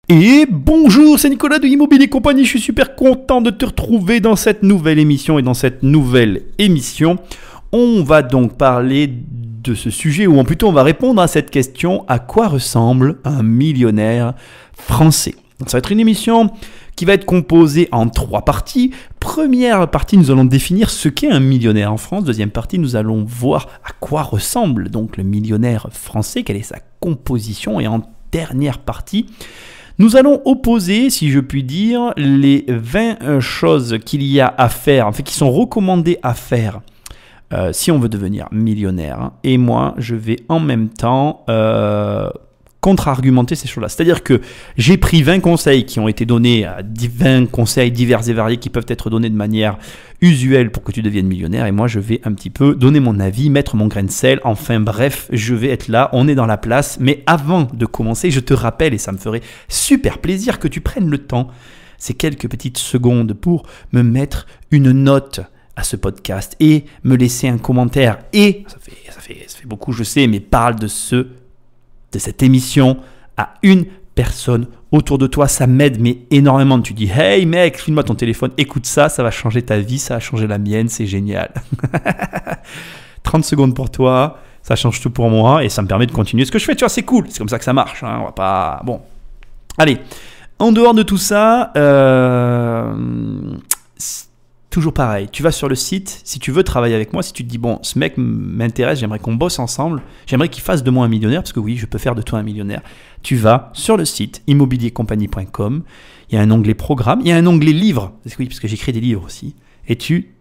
Et bonjour, c'est Nicolas de Immobilier Compagnie, je suis super content de te retrouver dans cette nouvelle émission. Et dans cette nouvelle émission, on va donc parler de ce sujet, ou plutôt on va répondre à cette question: à quoi ressemble un millionnaire français? Donc, ça va être une émission qui va être composée en 3 parties. Première partie, nous allons définir ce qu'est un millionnaire en France. Deuxième partie, nous allons voir à quoi ressemble donc le millionnaire français, quelle est sa composition. Et en dernière partie, nous allons opposer, si je puis dire, les 20 choses qu'il y a à faire, en fait, qui sont recommandées à faire si on veut devenir millionnaire. Et moi, je vais en même temps contre-argumenter ces choses-là. C'est-à-dire que j'ai pris 20 conseils qui ont été donnés, 20 conseils divers et variés qui peuvent être donnés de manière usuelle pour que tu deviennes millionnaire. Et moi, je vais un petit peu donner mon avis, mettre mon grain de sel. Enfin bref, je vais être là, on est dans la place. Mais avant de commencer, je te rappelle, et ça me ferait super plaisir que tu prennes le temps, ces quelques petites secondes, pour me mettre une note à ce podcast et me laisser un commentaire. Et, ça fait beaucoup, je sais, mais parle de cette émission à une personne autour de toi. Ça m'aide mais énormément. Tu dis: hey mec, file-moi ton téléphone, écoute ça, ça va changer ta vie, ça va changer la mienne, c'est génial. 30 secondes pour toi, ça change tout pour moi et ça me permet de continuer ce que je fais. Tu vois, c'est cool, c'est comme ça que ça marche, hein. On va pas... Bon, allez, en dehors de tout ça, toujours pareil, tu vas sur le site, si tu veux travailler avec moi, si tu te dis: bon, ce mec m'intéresse, j'aimerais qu'on bosse ensemble, j'aimerais qu'il fasse de moi un millionnaire, parce que oui, je peux faire de toi un millionnaire. Tu vas sur le site immobiliercompagnie.com, il y a un onglet programme, il y a un onglet livre, parce que j'écris des livres aussi, et tu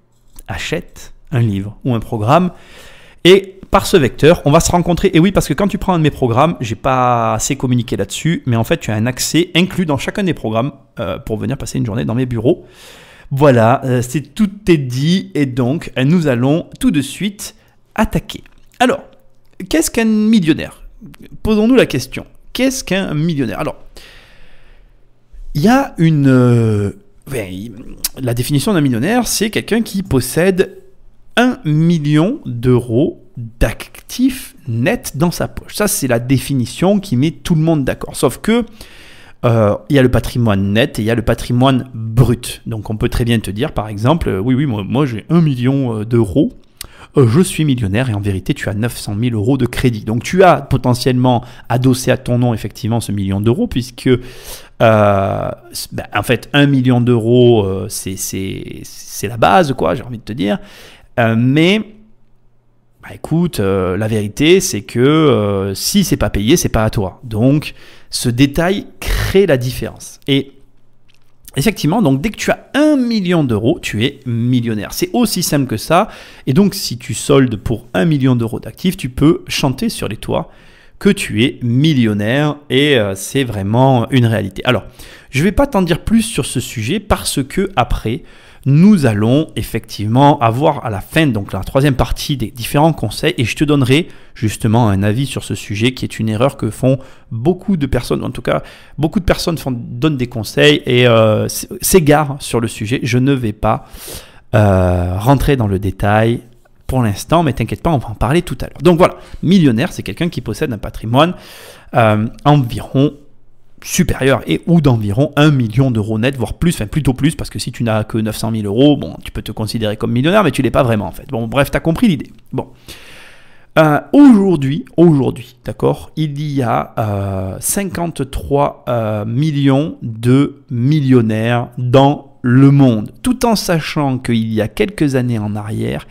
achètes un livre ou un programme, et par ce vecteur, on va se rencontrer. Et oui, parce que quand tu prends un de mes programmes, j'ai pas assez communiqué là-dessus, mais en fait, tu as un accès inclus dans chacun des programmes pour venir passer une journée dans mes bureaux. Voilà, tout est dit et donc nous allons tout de suite attaquer. Alors, qu'est-ce qu'un millionnaire? Posons-nous la question. Qu'est-ce qu'un millionnaire? Alors, il y a la définition d'un millionnaire, c'est quelqu'un qui possède 1 million d'euros d'actifs nets dans sa poche. Ça, c'est la définition qui met tout le monde d'accord. Sauf que il y a le patrimoine net et il y a le patrimoine brut. Donc on peut très bien te dire, par exemple, oui, moi j'ai 1 million d'euros, je suis millionnaire, et en vérité tu as 900 000 euros de crédit. Donc tu as potentiellement adossé à ton nom effectivement ce million d'euros, puisque en fait 1 million d'euros c'est la base, quoi, j'ai envie de te dire. Mais écoute, la vérité c'est que si c'est pas payé, c'est pas à toi. Donc ce détail crée la différence. Et effectivement, donc dès que tu as 1 million d'euros, tu es millionnaire. C'est aussi simple que ça. Et donc si tu soldes pour 1 million d'euros d'actifs, tu peux chanter sur les toits que tu es millionnaire, et c'est vraiment une réalité. Alors, je ne vais pas t'en dire plus sur ce sujet, parce que après, nous allons effectivement avoir à la fin, donc la 3e partie, des différents conseils, et je te donnerai justement un avis sur ce sujet, qui est une erreur que font beaucoup de personnes. En tout cas, beaucoup de personnes donnent des conseils et s'égarent sur le sujet. Je ne vais pas rentrer dans le détail pour l'instant, mais t'inquiète pas, on va en parler tout à l'heure. Donc voilà, millionnaire, c'est quelqu'un qui possède un patrimoine environ supérieur ou d'environ 1 million d'euros net, voire plus, enfin plutôt plus, parce que si tu n'as que 900 000 euros, bon, tu peux te considérer comme millionnaire, mais tu ne l'es pas vraiment en fait. Bon, bref, tu as compris l'idée. Bon. Aujourd'hui, d'accord, il y a 53 millions de millionnaires dans le monde, tout en sachant qu'il y a quelques années en arrière,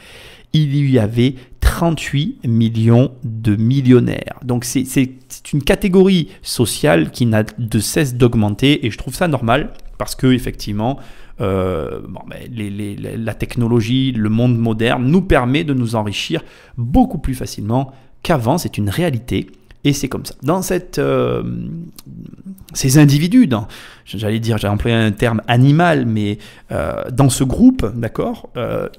il y avait 38 millions de millionnaires. Donc c'est une catégorie sociale qui n'a de cesse d'augmenter, et je trouve ça normal, parce que effectivement la technologie, le monde moderne nous permet de nous enrichir beaucoup plus facilement qu'avant. C'est une réalité. Et c'est comme ça. Dans ces individus, j'allais employer un terme animal, mais dans ce groupe, d'accord,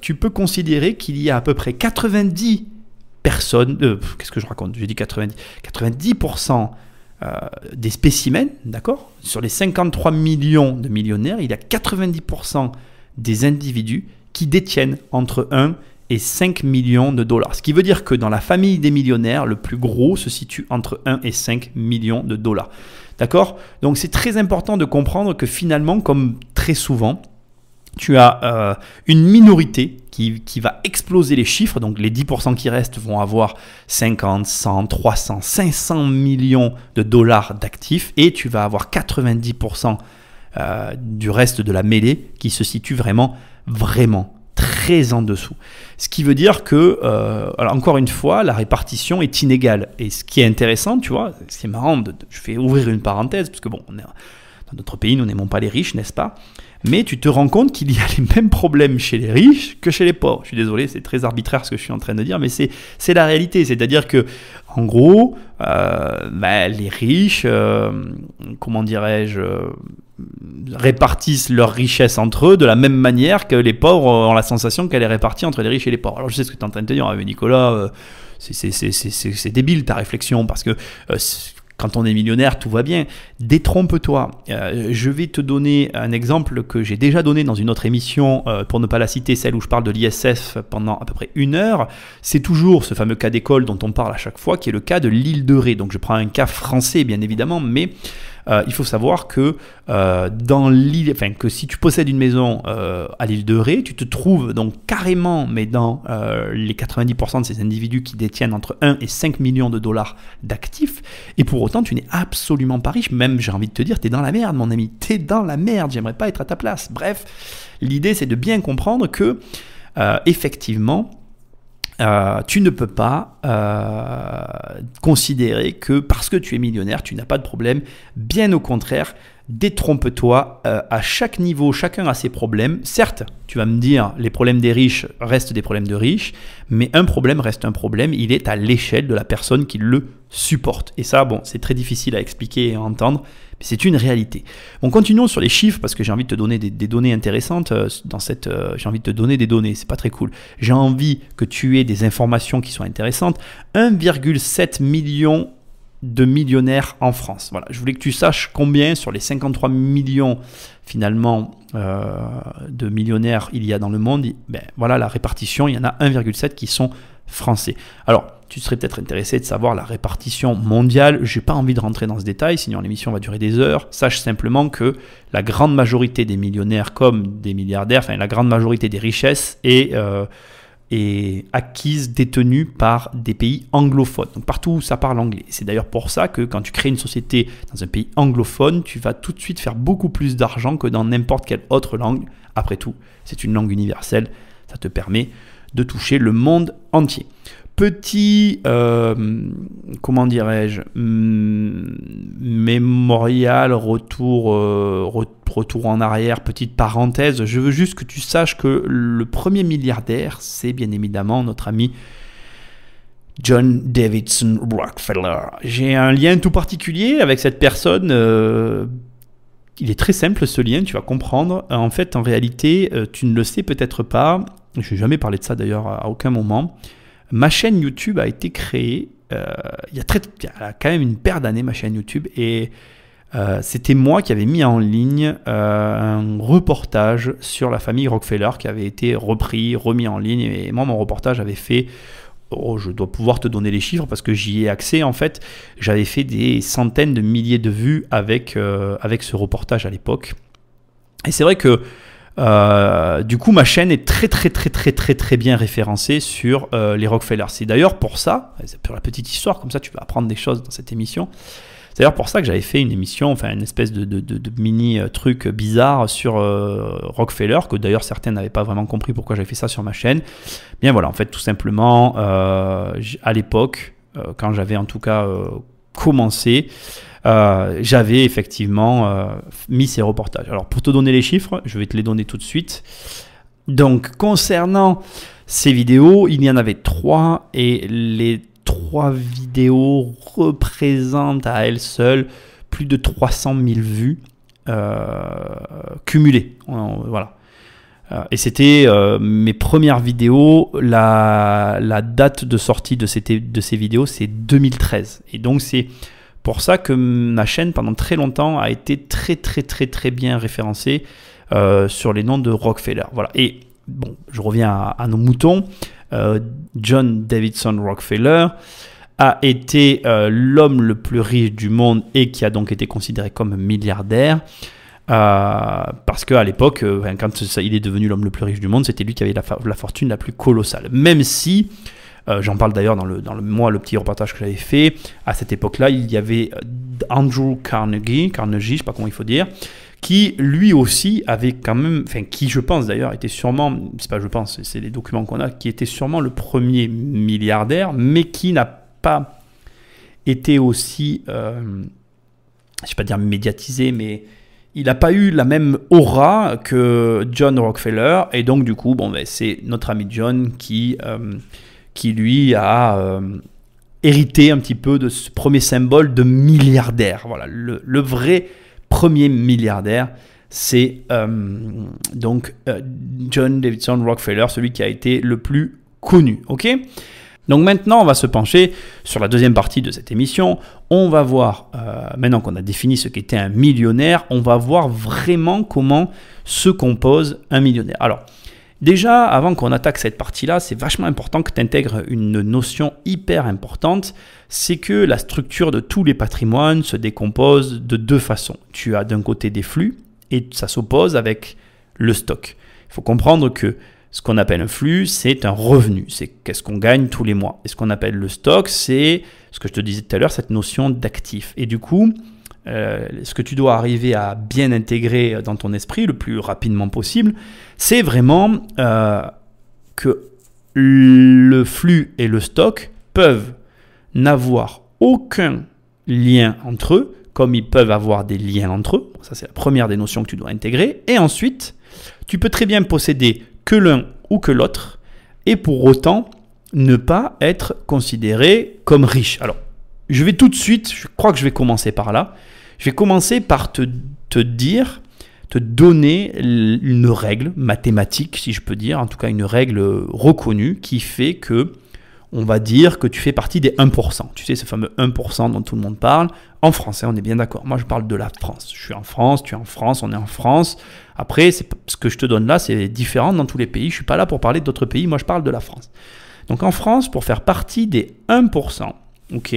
tu peux considérer qu'il y a à peu près 90 personnes, qu'est-ce que je raconte? J'ai dit 90%, 90% des spécimens, d'accord, sur les 53 millions de millionnaires, il y a 90% des individus qui détiennent entre 1 et 5 millions de dollars. Ce qui veut dire que dans la famille des millionnaires, le plus gros se situe entre 1 et 5 millions de dollars. D'accord? Donc c'est très important de comprendre que finalement, comme très souvent, tu as une minorité qui va exploser les chiffres. Donc les 10% qui restent vont avoir 50, 100, 300, 500 millions de dollars d'actifs. Et tu vas avoir 90% du reste de la mêlée qui se situe vraiment très en dessous. Ce qui veut dire que, alors encore une fois, la répartition est inégale. Et ce qui est intéressant, tu vois, ce qui est marrant, je vais ouvrir une parenthèse, parce que bon, dans notre pays, nous n'aimons pas les riches, n'est-ce pas? Mais tu te rends compte qu'il y a les mêmes problèmes chez les riches que chez les pauvres. Je suis désolé, c'est très arbitraire ce que je suis en train de dire, mais c'est la réalité. C'est-à-dire que, en gros, les riches, comment dirais-je, répartissent leur richesse entre eux de la même manière que les pauvres ont la sensation qu'elle est répartie entre les riches et les pauvres. Alors je sais ce que tu es en train de te dire, Nicolas, c'est débile ta réflexion, parce que quand on est millionnaire, tout va bien. Détrompe-toi. Je vais te donner un exemple que j'ai déjà donné dans une autre émission, pour ne pas la citer, celle où je parle de l'ISF pendant à peu près 1 heure. C'est toujours ce fameux cas d'école dont on parle à chaque fois, qui est le cas de l'île de Ré. Donc je prends un cas français, bien évidemment, mais il faut savoir que que si tu possèdes une maison à l'île de Ré, tu te trouves donc carrément, mais dans les 90% de ces individus qui détiennent entre 1 et 5 millions de dollars d'actifs, et pour autant tu n'es absolument pas riche. Même, j'ai envie de te dire, tu es dans la merde, mon ami, tu es dans la merde, j'aimerais pas être à ta place. Bref, l'idée c'est de bien comprendre que effectivement, tu ne peux pas considérer que parce que tu es millionnaire, tu n'as pas de problème. Bien au contraire, détrompe-toi. À chaque niveau, chacun a ses problèmes. Certes, tu vas me dire, les problèmes des riches restent des problèmes de riches, mais un problème reste un problème. Il est à l'échelle de la personne qui le supporte. Et ça, bon, c'est très difficile à expliquer et à entendre, mais c'est une réalité. Bon, continuons sur les chiffres, parce que j'ai envie de te donner des données intéressantes dans cette... j'ai envie de te donner des données, c'est pas très cool. J'ai envie que tu aies des informations qui sont intéressantes. 1,7 million de millionnaires en France. Voilà, je voulais que tu saches combien sur les 53 millions finalement de millionnaires il y a dans le monde. Ben, voilà la répartition, il y en a 1,7 qui sont français. Alors, tu serais peut-être intéressé de savoir la répartition mondiale. Je n'ai pas envie de rentrer dans ce détail, sinon l'émission va durer des heures. Sache simplement que la grande majorité des millionnaires comme des milliardaires, enfin la grande majorité des richesses est acquise, détenue par des pays anglophones. Donc partout où ça parle anglais. C'est d'ailleurs pour ça que quand tu crées une société dans un pays anglophone, tu vas tout de suite faire beaucoup plus d'argent que dans n'importe quelle autre langue. Après tout, c'est une langue universelle. Ça te permet de toucher le monde entier. Petit, comment dirais-je, mémorial, retour en arrière, petite parenthèse. Je veux juste que tu saches que le premier milliardaire, c'est bien évidemment notre ami John Davidson Rockefeller. J'ai un lien tout particulier avec cette personne. Il est très simple ce lien, tu vas comprendre. En fait, en réalité, tu ne le sais peut-être pas. Je n'ai jamais parlé de ça d'ailleurs à aucun moment. Ma chaîne YouTube a été créée il y a quand même une paire d'années, ma chaîne YouTube, et c'était moi qui avais mis en ligne un reportage sur la famille Rockefeller qui avait été remis en ligne. Et moi, mon reportage avait fait, je dois pouvoir te donner les chiffres parce que j'y ai accès en fait, j'avais fait des centaines de milliers de vues avec ce reportage à l'époque. Et c'est vrai que du coup, ma chaîne est très bien référencée sur les Rockefeller. C'est d'ailleurs pour ça, c'est pour la petite histoire, comme ça tu vas apprendre des choses dans cette émission. C'est d'ailleurs pour ça que j'avais fait une émission, enfin une espèce de mini truc bizarre sur Rockefeller, que d'ailleurs certains n'avaient pas vraiment compris pourquoi j'avais fait ça sur ma chaîne. Bien voilà, en fait tout simplement, à l'époque, quand j'avais en tout cas commencé, j'avais effectivement mis ces reportages. Alors pour te donner les chiffres, je vais te les donner tout de suite. Donc concernant ces vidéos, il y en avait 3 et les 3 vidéos représentent à elles seules plus de 300 000 vues cumulées. Voilà. Et c'était mes premières vidéos. La date de sortie de ces vidéos, c'est 2013. Et donc c'est pour ça que ma chaîne pendant très longtemps a été très bien référencée sur les noms de Rockefeller. Voilà. Et bon, je reviens à nos moutons. John Davidson Rockefeller a été l'homme le plus riche du monde et qui a donc été considéré comme milliardaire. Parce qu'à l'époque, quand il est devenu l'homme le plus riche du monde, c'était lui qui avait la fortune la plus colossale. Même si, j'en parle d'ailleurs dans le petit reportage que j'avais fait, à cette époque-là, il y avait Andrew Carnegie, je ne sais pas comment il faut dire, qui lui aussi avait quand même, enfin qui je pense d'ailleurs était sûrement, c'est pas je pense, c'est les documents qu'on a, qui était sûrement le premier milliardaire, mais qui n'a pas été aussi, je ne vais pas dire médiatisé, mais il n'a pas eu la même aura que John Rockefeller, et donc du coup, bon, ben, c'est notre ami John qui lui a hérité un petit peu de ce premier symbole de milliardaire. Voilà, le vrai premier milliardaire, c'est John Davidson Rockefeller, celui qui a été le plus connu. Ok ? Donc maintenant, on va se pencher sur la deuxième partie de cette émission. On va voir, maintenant qu'on a défini ce qu'était un millionnaire, on va voir vraiment comment se compose un millionnaire. Alors, déjà, avant qu'on attaque cette partie-là, c'est vachement important que tu intègres une notion hyper importante, c'est que la structure de tous les patrimoines se décompose de deux façons. Tu as d'un côté des flux et ça s'oppose avec le stock. Il faut comprendre que ce qu'on appelle un flux, c'est un revenu, c'est qu'est-ce qu'on gagne tous les mois. Et ce qu'on appelle le stock, c'est ce que je te disais tout à l'heure, cette notion d'actif. Et du coup, ce que tu dois arriver à bien intégrer dans ton esprit le plus rapidement possible, c'est vraiment que le flux et le stock peuvent n'avoir aucun lien entre eux, comme ils peuvent avoir des liens entre eux. Ça, c'est la première des notions que tu dois intégrer. Et ensuite, tu peux très bien posséder que l'un ou que l'autre, et pour autant ne pas être considéré comme riche. Alors, je vais tout de suite, je crois que je vais commencer par là. Je vais commencer par te donner une règle mathématique, si je peux dire, en tout cas une règle reconnue qui fait que, on va dire que tu fais partie des 1%. Tu sais, ce fameux 1% dont tout le monde parle. En français, on est bien d'accord. Moi, je parle de la France. Je suis en France, tu es en France, on est en France. Après, ce que je te donne là, c'est différent dans tous les pays. Je ne suis pas là pour parler d'autres pays. Moi, je parle de la France. Donc, en France, pour faire partie des 1%, ok,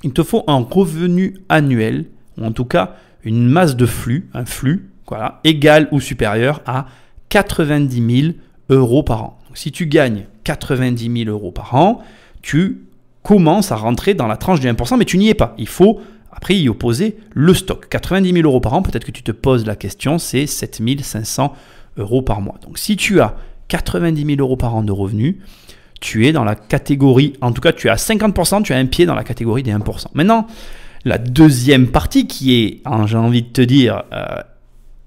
il te faut un revenu annuel, ou en tout cas une masse de flux, un flux, voilà, égal ou supérieur à 90 000 euros par an. Donc, si tu gagnes 90 000 euros par an, tu commences à rentrer dans la tranche du 1%, mais tu n'y es pas. Il faut après y opposer le stock. 90 000 euros par an, peut-être que tu te poses la question, c'est 7 500 euros par mois. Donc si tu as 90 000 euros par an de revenus, tu es dans la catégorie, en tout cas tu es à 50%, tu as un pied dans la catégorie des 1%. Maintenant, la deuxième partie qui est, j'ai envie de te dire,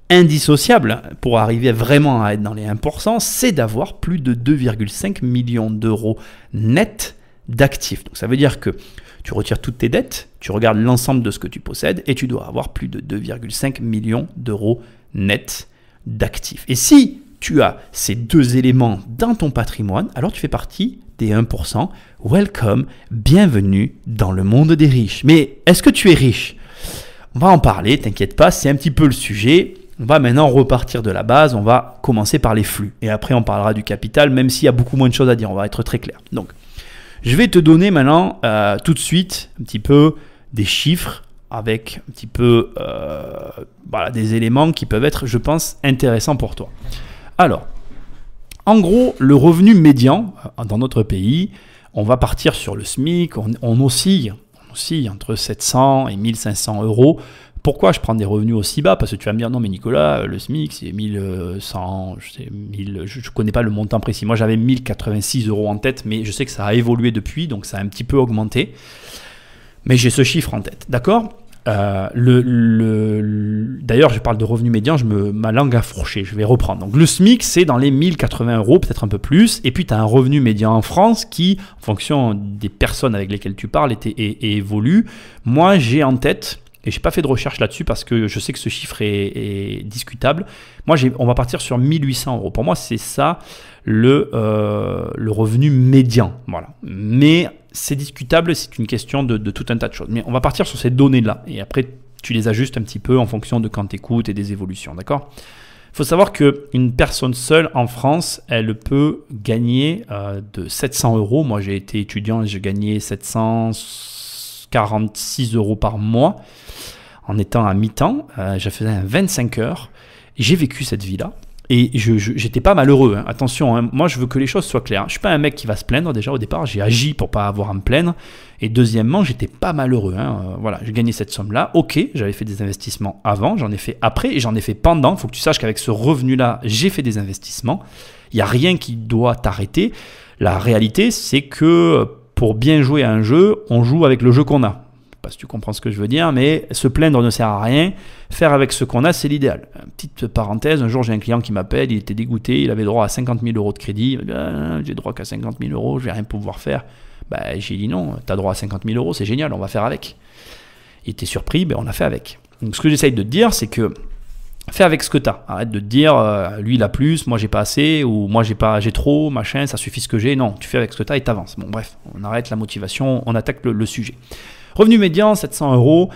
indissociable pour arriver vraiment à être dans les 1%, c'est d'avoir plus de 2,5 millions d'euros nets d'actifs. Donc ça veut dire que tu retires toutes tes dettes, tu regardes l'ensemble de ce que tu possèdes et tu dois avoir plus de 2,5 millions d'euros nets d'actifs. Et si tu as ces deux éléments dans ton patrimoine, alors tu fais partie des 1%. Welcome, bienvenue dans le monde des riches. Mais est-ce que tu es riche? On va en parler, t'inquiète pas, c'est un petit peu le sujet. On va maintenant repartir de la base, on va commencer par les flux. Et après, on parlera du capital, même s'il y a beaucoup moins de choses à dire, on va être très clair. Donc, je vais te donner maintenant tout de suite un petit peu des chiffres avec un petit peu voilà, des éléments qui peuvent être, je pense, intéressants pour toi. Alors, en gros, le revenu médian dans notre pays, on va partir sur le SMIC, on oscille entre 700 et 1500 euros. Pourquoi je prends des revenus aussi bas? Parce que tu vas me dire, non mais Nicolas, le SMIC c'est 1100, je ne connais pas le montant précis. Moi j'avais 1086 euros en tête, mais je sais que ça a évolué depuis, donc ça a un petit peu augmenté. Mais j'ai ce chiffre en tête, d'accord? D'ailleurs, je parle de revenu médian, ma langue a fourché, je vais reprendre. Donc le SMIC c'est dans les 1080 euros, peut-être un peu plus, et puis tu as un revenu médian en France qui, en fonction des personnes avec lesquelles tu parles, et évolue. Moi j'ai en tête... Et je n'ai pas fait de recherche là-dessus parce que je sais que ce chiffre est discutable. Moi, on va partir sur 1800 euros. Pour moi, c'est ça le revenu médian. Voilà. Mais c'est discutable, c'est une question de tout un tas de choses. Mais on va partir sur ces données-là. Et après, tu les ajustes un petit peu en fonction de quand tu écoutes et des évolutions. D'accord ? Il faut savoir qu'une personne seule en France, elle peut gagner de 700 euros. Moi, j'ai été étudiant et j'ai gagné 746 euros par mois en étant à mi-temps. Je faisais un 25 heures. J'ai vécu cette vie-là. Et j'étais pas malheureux, hein. Attention, hein. Moi je veux que les choses soient claires. Je suis pas un mec qui va se plaindre déjà au départ, j'ai agi pour pas avoir à me plaindre. Et deuxièmement, j'étais pas malheureux, hein. Voilà, j'ai gagné cette somme-là. Ok, j'avais fait des investissements avant, j'en ai fait après et j'en ai fait pendant. Il faut que tu saches qu'avec ce revenu-là, j'ai fait des investissements. Il n'y a rien qui doit t'arrêter. La réalité, c'est que pour bien jouer à un jeu, on joue avec le jeu qu'on a. Pas si tu comprends ce que je veux dire, mais se plaindre ne sert à rien. Faire avec ce qu'on a, c'est l'idéal. Petite parenthèse, un jour j'ai un client qui m'appelle, il était dégoûté, il avait droit à 50 000 euros de crédit. Il m'a dit, j'ai droit qu'à 50 000 euros, je vais rien pouvoir faire. J'ai dit non, tu as droit à 50 000 euros, c'est génial, on va faire avec. Il était surpris, on a fait avec. Donc ce que j'essaye de te dire, c'est que fais avec ce que tu as. Arrête de te dire, lui il a plus, moi j'ai pas assez, ou moi j'ai trop, machin, ça suffit ce que j'ai. Non, tu fais avec ce que tu as et tu avances. Bon bref, on arrête la motivation, on attaque le sujet. Revenu médian, 700 euros.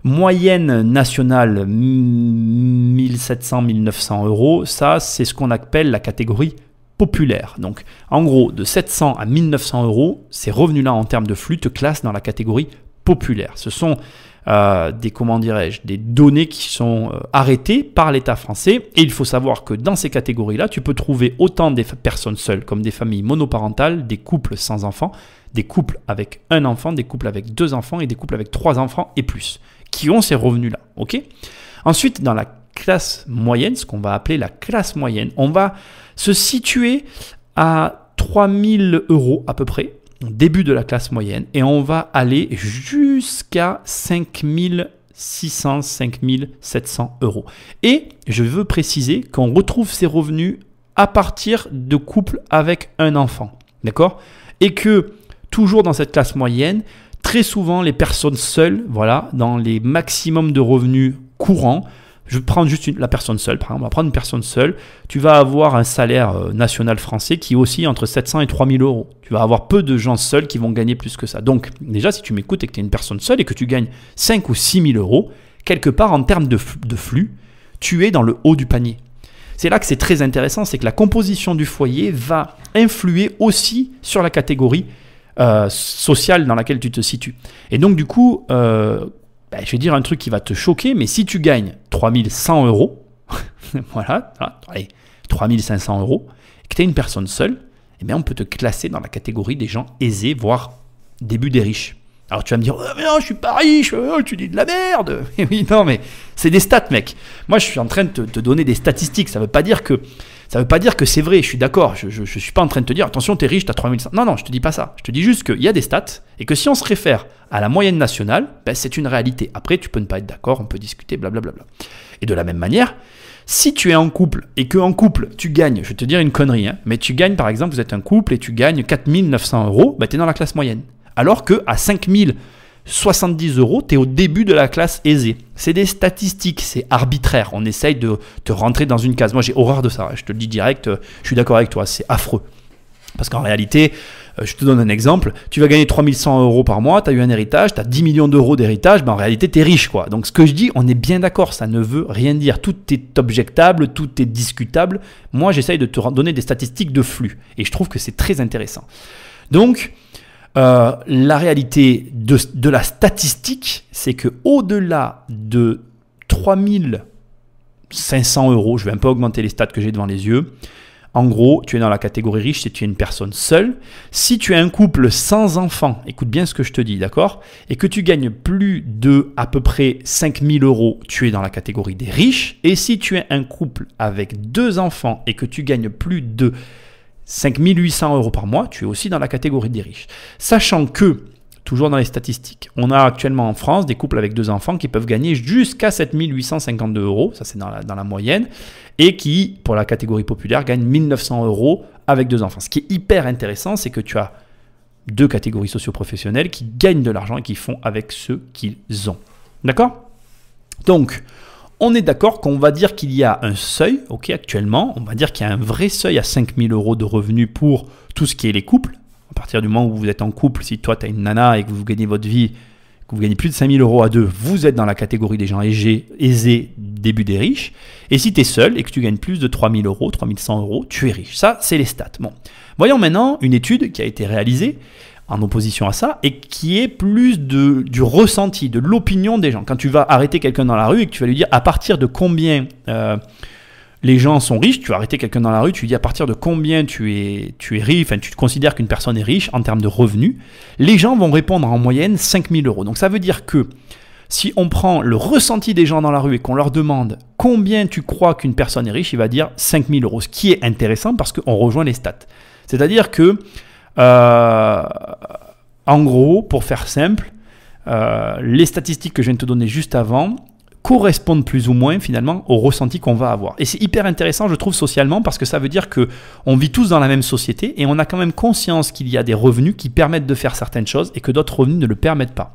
Moyenne nationale, 1700-1900 euros. Ça, c'est ce qu'on appelle la catégorie populaire. Donc, en gros, de 700 à 1900 euros, ces revenus-là en termes de flux te classent dans la catégorie populaire. Ce sont des données qui sont arrêtées par l'État français. Et il faut savoir que dans ces catégories-là, tu peux trouver autant des personnes seules comme des familles monoparentales, des couples sans enfants, des couples avec un enfant, des couples avec 2 enfants et des couples avec 3 enfants et plus, qui ont ces revenus-là. Okay ? Ensuite, dans la classe moyenne, ce qu'on va appeler la classe moyenne, on va se situer à 3 000 euros à peu près, au début de la classe moyenne, et on va aller jusqu'à 5 600, 5 700 euros. Et je veux préciser qu'on retrouve ces revenus à partir de couples avec un enfant. D'accord ? Et que toujours dans cette classe moyenne, très souvent les personnes seules, voilà, dans les maximums de revenus courants, je vais prendre juste la personne seule, par exemple, on va prendre une personne seule, tu vas avoir un salaire national français qui oscille entre 700 et 3000 euros. Tu vas avoir peu de gens seuls qui vont gagner plus que ça. Donc déjà, si tu m'écoutes et que tu es une personne seule et que tu gagnes 5 ou 6 000 euros, quelque part en termes de flux, tu es dans le haut du panier. C'est là que c'est très intéressant, c'est que la composition du foyer va influer aussi sur la catégorie sociale dans laquelle tu te situes. Et donc du coup, je vais dire un truc qui va te choquer, mais si tu gagnes 3100 euros, voilà, allez, 3500 euros, et que tu es une personne seule, eh bien on peut te classer dans la catégorie des gens aisés, voire début des riches. Alors tu vas me dire, oh, mais non, je suis pas riche, tu dis de la merde. Et oui, non, mais c'est des stats, mec. Moi, je suis en train de te donner des statistiques. Ça veut pas dire que c'est vrai. Je suis d'accord. Je suis pas en train de te dire, attention, t'es riche, t'as 3500. Non, je te dis pas ça. Je te dis juste qu'il y a des stats et que si on se réfère à la moyenne nationale, c'est une réalité. Après, tu peux ne pas être d'accord, on peut discuter, blablabla. Et de la même manière, si tu es en couple et qu'en couple, tu gagnes, je vais te dire une connerie, hein, mais tu gagnes, par exemple, vous êtes un couple et tu gagnes 4 900 euros, tu es dans la classe moyenne. Alors qu'à 5 070 euros, tu es au début de la classe aisée. C'est des statistiques, c'est arbitraire. On essaye de te rentrer dans une case. Moi, j'ai horreur de ça. Je te le dis direct, je suis d'accord avec toi, c'est affreux. Parce qu'en réalité, je te donne un exemple, tu vas gagner 3100 euros par mois, tu as eu un héritage, tu as 10 millions d'euros d'héritage, en réalité, tu es riche, quoi. Donc, ce que je dis, on est bien d'accord, ça ne veut rien dire. Tout est objectable, tout est discutable. Moi, j'essaye de te donner des statistiques de flux. Et je trouve que c'est très intéressant. Donc, la réalité de la statistique, c'est que au-delà de 3500 euros, je vais un peu augmenter les stats que j'ai devant les yeux, en gros, tu es dans la catégorie riche si tu es une personne seule. Si tu es un couple sans enfants, écoute bien ce que je te dis, d'accord, et que tu gagnes plus de à peu près 5000 euros, tu es dans la catégorie des riches. Et si tu es un couple avec 2 enfants et que tu gagnes plus de 5 800 euros par mois, tu es aussi dans la catégorie des riches. Sachant que, toujours dans les statistiques, on a actuellement en France des couples avec 2 enfants qui peuvent gagner jusqu'à 7 852 euros, ça c'est dans la moyenne, et qui, pour la catégorie populaire, gagnent 1 900 euros avec 2 enfants. Ce qui est hyper intéressant, c'est que tu as 2 catégories socio-professionnelles qui gagnent de l'argent et qui font avec ce qu'ils ont. D'accord ? Donc, on est d'accord qu'on va dire qu'il y a un seuil, ok, actuellement, on va dire qu'il y a un vrai seuil à 5 000 euros de revenus pour tout ce qui est les couples. À partir du moment où vous êtes en couple, si toi tu as une nana et que vous gagnez votre vie que vous gagnez plus de 5 000 euros à deux, vous êtes dans la catégorie des gens aisés, début des riches. Et si tu es seul et que tu gagnes plus de 3 000 euros, 3 100 euros, tu es riche. Ça, c'est les stats. Bon. Voyons maintenant une étude qui a été réalisée en opposition à ça et qui est plus du ressenti, de l'opinion des gens. Quand tu vas arrêter quelqu'un dans la rue et que tu vas lui dire à partir de combien les gens sont riches, tu vas arrêter quelqu'un dans la rue, tu lui dis à partir de combien tu es riche, enfin tu considères qu'une personne est riche en termes de revenus, les gens vont répondre en moyenne 5 000 euros. Donc ça veut dire que si on prend le ressenti des gens dans la rue et qu'on leur demande combien tu crois qu'une personne est riche, il va dire 5 000 euros, ce qui est intéressant parce qu'on rejoint les stats. C'est-à-dire que en gros, pour faire simple, les statistiques que je viens de te donner juste avant correspondent plus ou moins finalement au ressenti qu'on va avoir. Et c'est hyper intéressant, je trouve, socialement, parce que ça veut dire qu'on vit tous dans la même société et on a quand même conscience qu'il y a des revenus qui permettent de faire certaines choses et que d'autres revenus ne le permettent pas.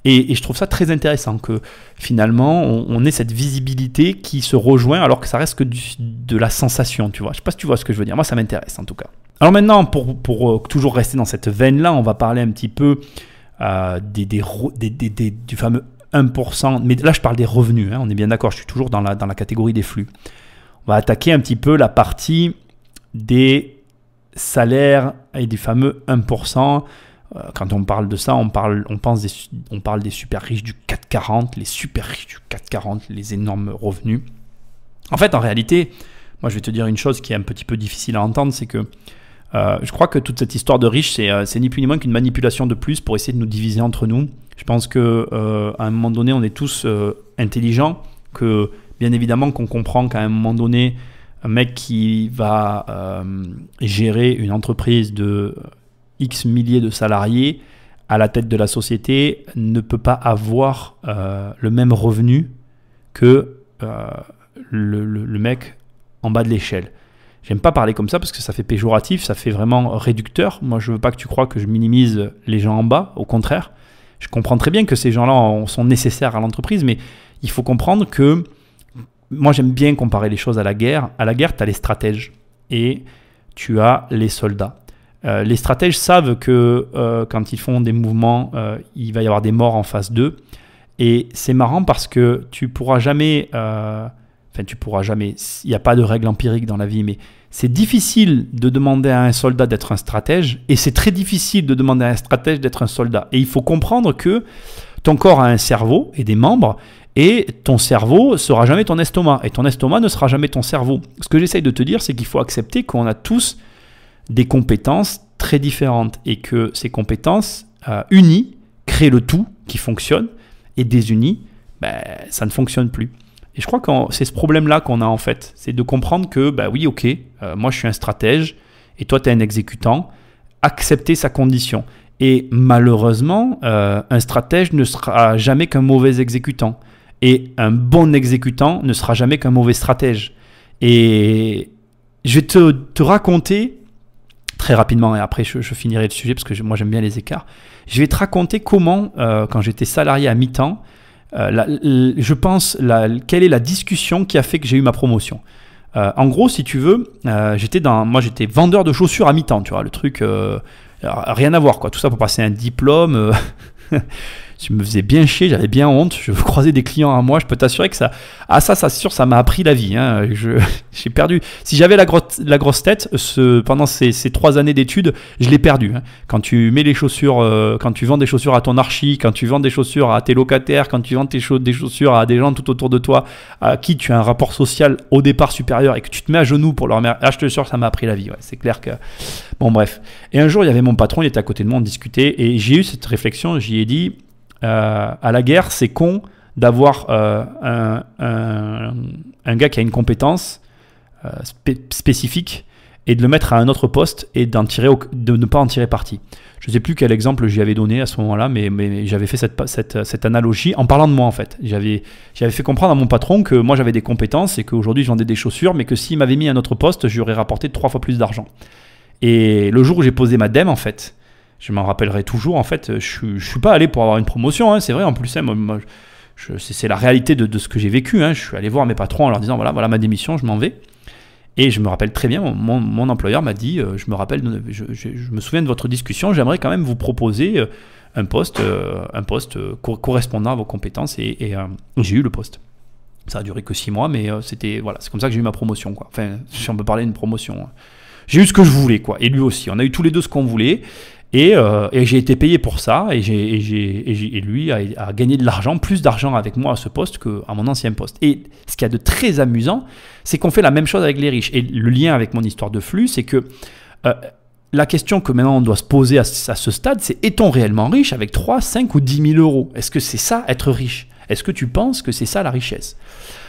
Et je trouve ça très intéressant que finalement on ait cette visibilité qui se rejoint alors que ça reste que de la sensation, tu vois. Je sais pas si tu vois ce que je veux dire, moi ça m'intéresse en tout cas. Alors maintenant, pour toujours rester dans cette veine-là, on va parler un petit peu du fameux 1%, mais là je parle des revenus, hein, on est bien d'accord, je suis toujours dans la catégorie des flux. On va attaquer un petit peu la partie des salaires et du fameux 1%. Quand on parle de ça, on parle des super riches du CAC 40, les super riches du CAC 40, les énormes revenus. En fait, en réalité, moi je vais te dire une chose qui est un petit peu difficile à entendre, c'est que je crois que toute cette histoire de riches, c'est ni plus ni moins qu'une manipulation de plus pour essayer de nous diviser entre nous. Je pense qu'à un moment donné, on est tous intelligents, que bien évidemment qu'on comprend qu'à un moment donné, un mec qui va gérer une entreprise de X milliers de salariés à la tête de la société ne peut pas avoir le même revenu que le mec en bas de l'échelle. J'aime pas parler comme ça parce que ça fait péjoratif, ça fait vraiment réducteur. Moi, je veux pas que tu crois que je minimise les gens en bas, au contraire. Je comprends très bien que ces gens-là sont nécessaires à l'entreprise, mais il faut comprendre que moi, j'aime bien comparer les choses à la guerre. À la guerre, tu as les stratèges et tu as les soldats. Les stratèges savent que quand ils font des mouvements, il va y avoir des morts en phase 2. Et c'est marrant parce que tu pourras jamais... il n'y a pas de règle empirique dans la vie, mais c'est difficile de demander à un soldat d'être un stratège et c'est très difficile de demander à un stratège d'être un soldat. Et il faut comprendre que ton corps a un cerveau et des membres et ton cerveau ne sera jamais ton estomac et ton estomac ne sera jamais ton cerveau. Ce que j'essaye de te dire, c'est qu'il faut accepter qu'on a tous des compétences très différentes et que ces compétences unies créent le tout qui fonctionne et désunies, ça ne fonctionne plus. Et je crois que c'est ce problème-là qu'on a en fait. C'est de comprendre que, oui, ok, moi je suis un stratège et toi tu es un exécutant. Accepter sa condition. Et malheureusement, un stratège ne sera jamais qu'un mauvais exécutant. Et un bon exécutant ne sera jamais qu'un mauvais stratège. Et je vais te raconter, très rapidement, et après je finirai le sujet parce que moi j'aime bien les écarts. Je vais te raconter comment, quand j'étais salarié à mi-temps, je pense quelle est la discussion qui a fait que j'ai eu ma promotion. En gros, si tu veux, j'étais vendeur de chaussures à mi-temps, tu vois, le truc rien à voir quoi. Tout ça pour passer un diplôme. Je me faisais bien chier, j'avais bien honte, je croisais des clients à moi, je peux t'assurer que ça c'est sûr, ça m'a appris la vie. Hein. J'ai perdu. Si j'avais la grosse tête, pendant ces 3 années d'études, je l'ai perdu. Hein. Quand tu mets les chaussures, quand tu vends des chaussures à ton archi, quand tu vends des chaussures à tes locataires, quand tu vends des chaussures à des gens tout autour de toi, à qui tu as un rapport social au départ supérieur et que tu te mets à genoux pour leur remercier, je te jure, ça m'a appris la vie. Ouais. C'est clair que... Bon bref. Et un jour, il y avait mon patron, il était à côté de moi, on discutait et j'ai eu cette réflexion, j'y ai dit... à la guerre, c'est con d'avoir un gars qui a une compétence spécifique et de le mettre à un autre poste et de ne pas en tirer parti. Je ne sais plus quel exemple j'y avais donné à ce moment-là, mais j'avais fait cette analogie en parlant de moi en fait. J'avais fait comprendre à mon patron que moi j'avais des compétences et qu'aujourd'hui je vendais des chaussures, mais que s'il m'avait mis à un autre poste, j'aurais rapporté 3 fois plus d'argent. Et le jour où j'ai posé ma dème en fait, je m'en rappellerai toujours, en fait, je suis pas allé pour avoir une promotion, hein, c'est vrai, en plus, hein, c'est la réalité de ce que j'ai vécu, hein, je suis allé voir mes patrons en leur disant, voilà ma démission, je m'en vais, et je me rappelle très bien, mon employeur m'a dit, je me souviens de votre discussion, j'aimerais quand même vous proposer correspondant à vos compétences et j'ai eu le poste. Ça a duré que 6 mois, mais c'était voilà, c'est comme ça que j'ai eu ma promotion, quoi. Enfin, si on peut parler d'une promotion, j'ai eu ce que je voulais, quoi. Et lui aussi, on a eu tous les deux ce qu'on voulait. Et j'ai été payé pour ça, et lui a gagné de l'argent, plus d'argent avec moi à ce poste qu'à mon ancien poste. Et ce qu'il y a de très amusant, c'est qu'on fait la même chose avec les riches. Et le lien avec mon histoire de flux, c'est que la question que maintenant on doit se poser à ce stade, c'est est-on réellement riche avec 3, 5 ou 10 000 euros? Est-ce que c'est ça, être riche? Est-ce que tu penses que c'est ça la richesse?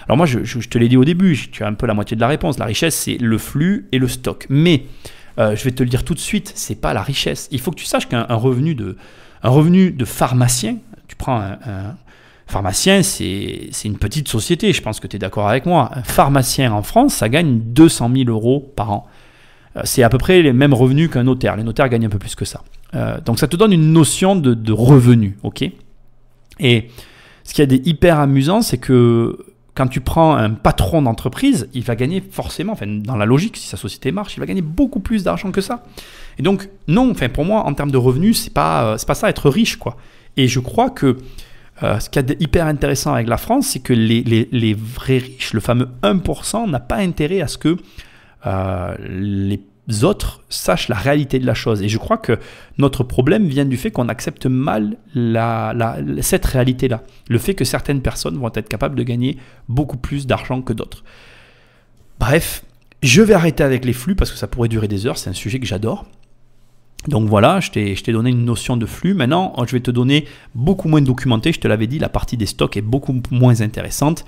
Alors moi, je te l'ai dit au début, tu as un peu la moitié de la réponse. La richesse, c'est le flux et le stock. Mais je vais te le dire tout de suite, c'est pas la richesse. Il faut que tu saches qu'un revenu de pharmacien, tu prends un pharmacien, c'est une petite société, je pense que tu es d'accord avec moi. Un pharmacien en France, ça gagne 200 000 euros par an. C'est à peu près les mêmes revenus qu'un notaire. Les notaires gagnent un peu plus que ça. Donc ça te donne une notion de revenu, ok? Et ce qui est hyper amusant, c'est que quand tu prends un patron d'entreprise, il va gagner forcément, enfin dans la logique, si sa société marche, il va gagner beaucoup plus d'argent que ça. Et donc non, enfin pour moi, en termes de revenus, c'est pas ça être riche, quoi. Et je crois que ce qui est hyper intéressant avec la France, c'est que les vrais riches, le fameux 1%, n'a pas intérêt à ce que les autres sachent la réalité de la chose. Et je crois que notre problème vient du fait qu'on accepte mal cette réalité-là. Le fait que certaines personnes vont être capables de gagner beaucoup plus d'argent que d'autres. Bref, je vais arrêter avec les flux parce que ça pourrait durer des heures. C'est un sujet que j'adore. Donc voilà, je t'ai donné une notion de flux. Maintenant, je vais te donner beaucoup moins documenté. Je te l'avais dit, la partie des stocks est beaucoup moins intéressante.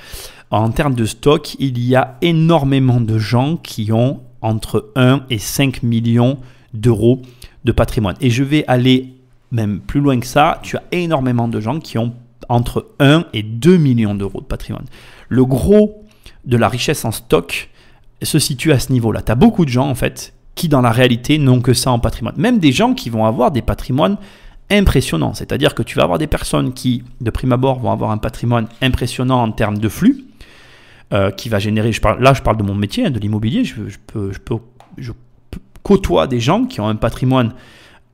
En termes de stock, il y a énormément de gens qui ont entre 1 et 5 millions d'euros de patrimoine. Et je vais aller même plus loin que ça. Tu as énormément de gens qui ont entre 1 et 2 millions d'euros de patrimoine. Le gros de la richesse en stock se situe à ce niveau-là. Tu as beaucoup de gens, en fait, qui dans la réalité n'ont que ça en patrimoine. Même des gens qui vont avoir des patrimoines impressionnants. C'est-à-dire que tu vas avoir des personnes qui, de prime abord, vont avoir un patrimoine impressionnant en termes de flux, qui va générer, je parle de mon métier, de l'immobilier, je côtoie des gens qui ont un patrimoine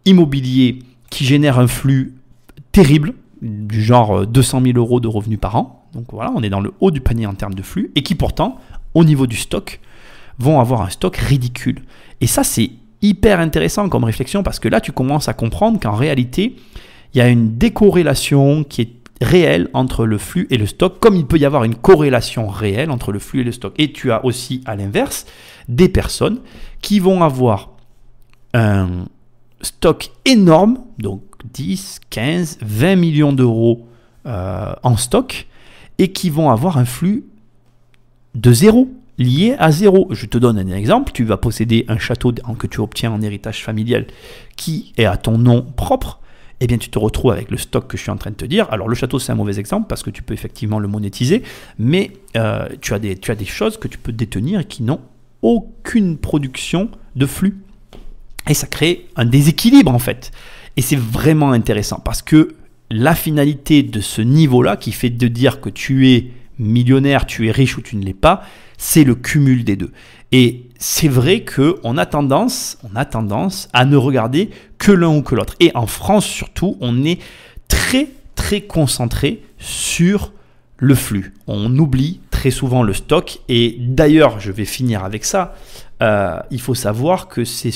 immobilier qui génère un flux terrible, du genre 200 000 euros de revenus par an. Donc voilà, on est dans le haut du panier en termes de flux, et qui pourtant, au niveau du stock, vont avoir un stock ridicule. Et ça, c'est hyper intéressant comme réflexion, parce que là, tu commences à comprendre qu'en réalité, il y a une décorrélation qui est réelle entre le flux et le stock, comme il peut y avoir une corrélation réelle entre le flux et le stock. Et tu as aussi, à l'inverse, des personnes qui vont avoir un stock énorme, donc 10, 15, 20 millions d'euros en stock, et qui vont avoir un flux de zéro, lié à zéro. Je te donne un exemple, tu vas posséder un château que tu obtiens en héritage familial qui est à ton nom propre, eh bien tu te retrouves avec le stock que je suis en train de te dire. Alors le château, c'est un mauvais exemple parce que tu peux effectivement le monétiser, mais tu as des choses que tu peux détenir et qui n'ont aucune production de flux. Et ça crée un déséquilibre en fait. Et c'est vraiment intéressant parce que la finalité de ce niveau-là, qui fait de dire que tu es millionnaire, tu es riche ou tu ne l'es pas, c'est le cumul des deux. Et c'est vrai qu'on a tendance à ne regarder que l'un ou que l'autre. Et en France surtout, on est très très concentré sur le flux. On oublie très souvent le stock. Et d'ailleurs, je vais finir avec ça. Il faut savoir que c'est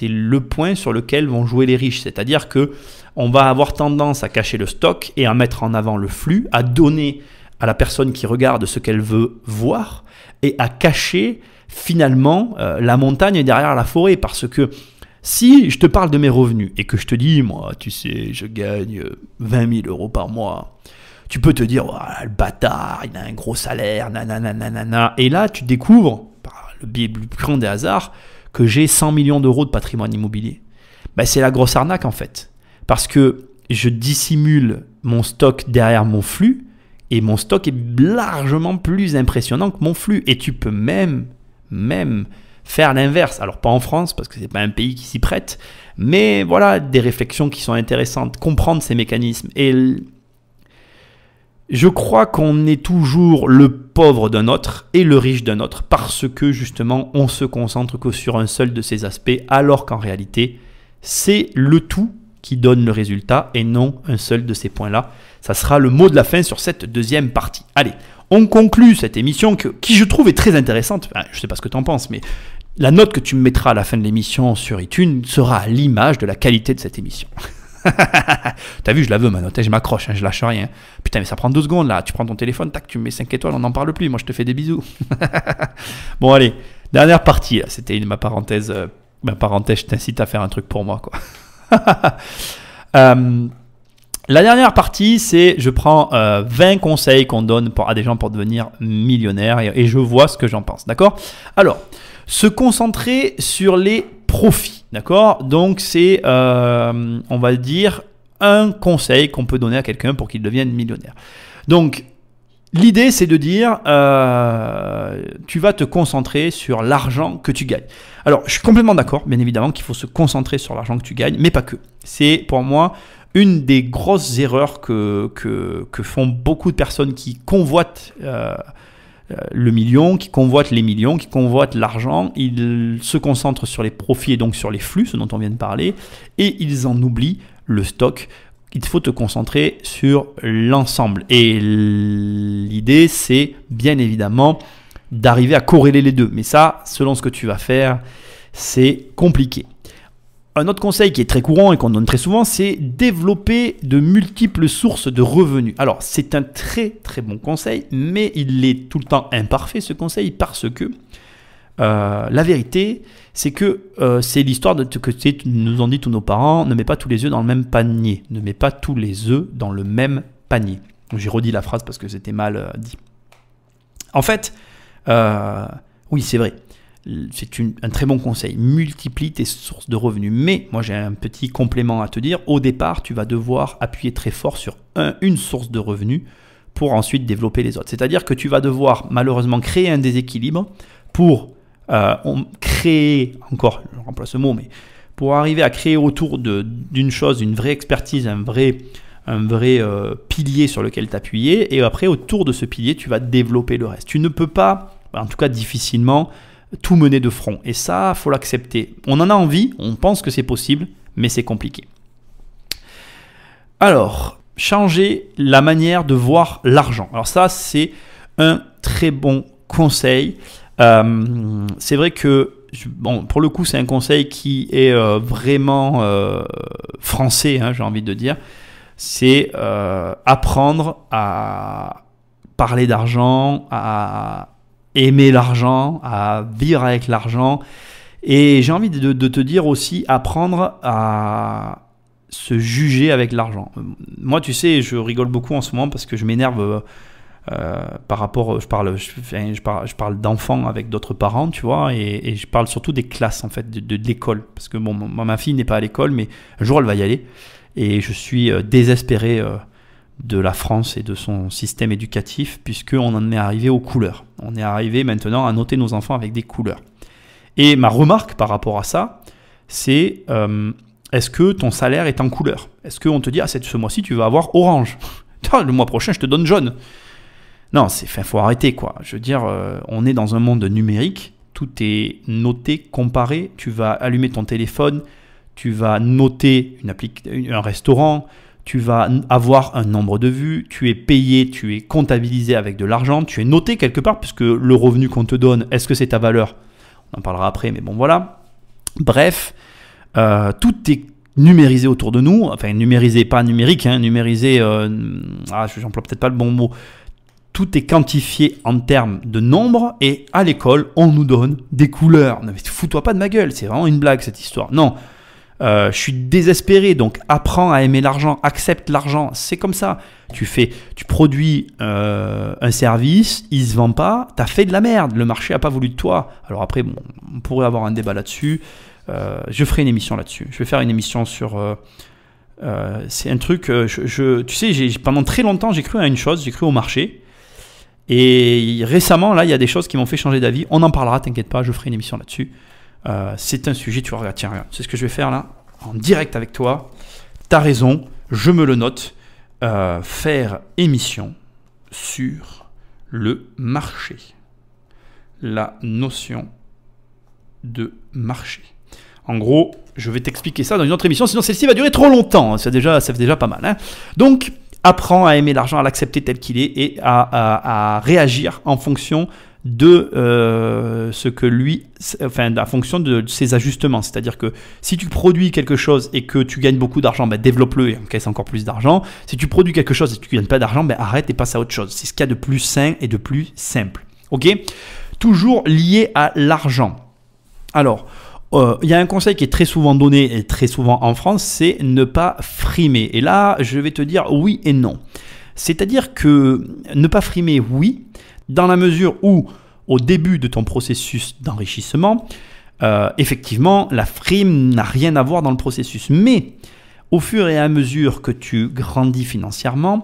le point sur lequel vont jouer les riches. C'est-à-dire que on va avoir tendance à cacher le stock et à mettre en avant le flux, à donner à la personne qui regarde ce qu'elle veut voir et à cacher finalement la montagne derrière la forêt. Parce que si je te parle de mes revenus et que je te dis, moi, tu sais, je gagne 20 000 euros par mois, tu peux te dire, oh, le bâtard, il a un gros salaire, nanana. Et là, tu découvres, par le biais plus grand des hasards, que j'ai 100 millions d'euros de patrimoine immobilier. Ben, c'est la grosse arnaque en fait. Parce que je dissimule mon stock derrière mon flux et mon stock est largement plus impressionnant que mon flux. Et tu peux même faire l'inverse. Alors pas en France parce que c'est pas un pays qui s'y prête, mais voilà des réflexions qui sont intéressantes, comprendre ces mécanismes. Et je crois qu'on est toujours le pauvre d'un autre et le riche d'un autre parce que justement on se concentre que sur un seul de ces aspects alors qu'en réalité c'est le tout qui donne le résultat et non un seul de ces points-là. Ça sera le mot de la fin sur cette deuxième partie. Allez, on conclut cette émission qui je trouve est très intéressante. Enfin, je ne sais pas ce que tu en penses, mais la note que tu me mettras à la fin de l'émission sur iTunes sera à l'image de la qualité de cette émission. T'as vu, je la veux ma note, je m'accroche, je lâche rien. Putain, mais ça prend 2 secondes là. Tu prends ton téléphone, tac, tu me mets 5 étoiles, on n'en parle plus. Moi, je te fais des bisous. Bon, allez, dernière partie. C'était ma parenthèse. Je t'incite à faire un truc pour moi, quoi. La dernière partie, c'est je prends 20 conseils qu'on donne à des gens pour devenir millionnaires et je vois ce que j'en pense. D'accord? Alors, se concentrer sur les profits. D'accord? Donc, c'est, on va dire, un conseil qu'on peut donner à quelqu'un pour qu'il devienne millionnaire. Donc, l'idée, c'est de dire, tu vas te concentrer sur l'argent que tu gagnes. Alors, je suis complètement d'accord, bien évidemment, qu'il faut se concentrer sur l'argent que tu gagnes, mais pas que. C'est, pour moi, une des grosses erreurs que font beaucoup de personnes qui convoitent le million, qui convoitent les millions, qui convoitent l'argent. Ils se concentrent sur les profits et donc sur les flux, ce dont on vient de parler, et ils en oublient le stock. Il faut te concentrer sur l'ensemble. Et l'idée, c'est bien évidemment d'arriver à corréler les deux. Mais ça, selon ce que tu vas faire, c'est compliqué. Un autre conseil qui est très courant et qu'on donne très souvent, c'est développer de multiples sources de revenus. Alors, c'est un très très bon conseil, mais il est tout le temps imparfait ce conseil parce que la vérité, c'est que c'est l'histoire que nous ont dit tous nos parents, ne mets pas tous les œufs dans le même panier. Ne mets pas tous les œufs dans le même panier. J'ai redit la phrase parce que c'était mal dit. En fait, oui, c'est vrai. C'est un très bon conseil. Multiplie tes sources de revenus. Mais moi, j'ai un petit complément à te dire. Au départ, tu vas devoir appuyer très fort sur une source de revenus pour ensuite développer les autres. C'est-à-dire que tu vas devoir malheureusement créer un déséquilibre pour créer, encore, je remplace ce mot, mais pour arriver à créer autour d'une chose, une vraie expertise, un vrai pilier sur lequel t'appuyer. Et après, autour de ce pilier, tu vas développer le reste. Tu ne peux pas, en tout cas difficilement, tout mener de front. Et ça, il faut l'accepter. On en a envie, on pense que c'est possible, mais c'est compliqué. Alors, changer la manière de voir l'argent. Alors ça, c'est un très bon conseil. C'est vrai que, bon, pour le coup, c'est un conseil qui est vraiment français, hein, j'ai envie de dire. C'est apprendre à parler d'argent, à aimer l'argent, à vivre avec l'argent. Et j'ai envie de te dire aussi, apprendre à se juger avec l'argent. Moi, tu sais, je rigole beaucoup en ce moment parce que je m'énerve par rapport, je parle d'enfants avec d'autres parents, tu vois, et je parle surtout des classes, en fait, de l'école. Parce que bon, ma fille n'est pas à l'école, mais un jour, elle va y aller. Et je suis désespéré de la France et de son système éducatif, puisqu'on en est arrivé aux couleurs. On est arrivé maintenant à noter nos enfants avec des couleurs. Et ma remarque par rapport à ça, c'est est-ce que ton salaire est en couleur? Est-ce qu'on te dit, ah, ce mois-ci, tu vas avoir orange. Le mois prochain, je te donne jaune. Non, faut arrêter, quoi. Je veux dire, on est dans un monde numérique, tout est noté, comparé. Tu vas allumer ton téléphone, tu vas noter un restaurant, tu vas avoir un nombre de vues, tu es payé, tu es comptabilisé avec de l'argent, tu es noté quelque part, puisque le revenu qu'on te donne, est-ce que c'est ta valeur? On en parlera après, mais bon, voilà. Bref, tout est numérisé autour de nous, enfin numérisé, pas numérique, hein, numérisé, j'emploie peut-être pas le bon mot. Tout est quantifié en termes de nombre et à l'école, on nous donne des couleurs. Non mais fous-toi pas de ma gueule, c'est vraiment une blague cette histoire. Non, je suis désespéré, donc apprends à aimer l'argent, accepte l'argent, c'est comme ça. Tu produis un service, il se vend pas, t'as fait de la merde, le marché a pas voulu de toi. Alors après, bon, on pourrait avoir un débat là-dessus. Je ferai une émission là-dessus. Je vais faire une émission sur... c'est un truc... tu sais, pendant très longtemps, j'ai cru à une chose, j'ai cru au marché. Et récemment, là, il y a des choses qui m'ont fait changer d'avis. On en parlera, t'inquiète pas, je ferai une émission là-dessus. C'est un sujet, tu vas regarder, tiens, regarde, c'est ce que je vais faire là, en direct avec toi. T'as raison, je me le note. Faire émission sur le marché. La notion de marché. En gros, je vais t'expliquer ça dans une autre émission, sinon celle-ci va durer trop longtemps. Ça fait déjà pas mal. Hein. Donc, apprends à aimer l'argent, à l'accepter tel qu'il est et à réagir en fonction de ce que lui, enfin, en fonction de ses ajustements. C'est-à-dire que si tu produis quelque chose et que tu gagnes beaucoup d'argent, ben, développe-le et encaisse encore plus d'argent. Si tu produis quelque chose et que tu ne gagnes pas d'argent, ben, arrête et passe à autre chose. C'est ce qu'il y a de plus sain et de plus simple. Ok ? Toujours lié à l'argent. Alors, il y a un conseil qui est très souvent donné et très souvent en France, c'est ne pas frimer. Et là, je vais te dire oui et non. C'est-à-dire que ne pas frimer, oui, dans la mesure où, au début de ton processus d'enrichissement, effectivement, la frime n'a rien à voir dans le processus. Mais, au fur et à mesure que tu grandis financièrement,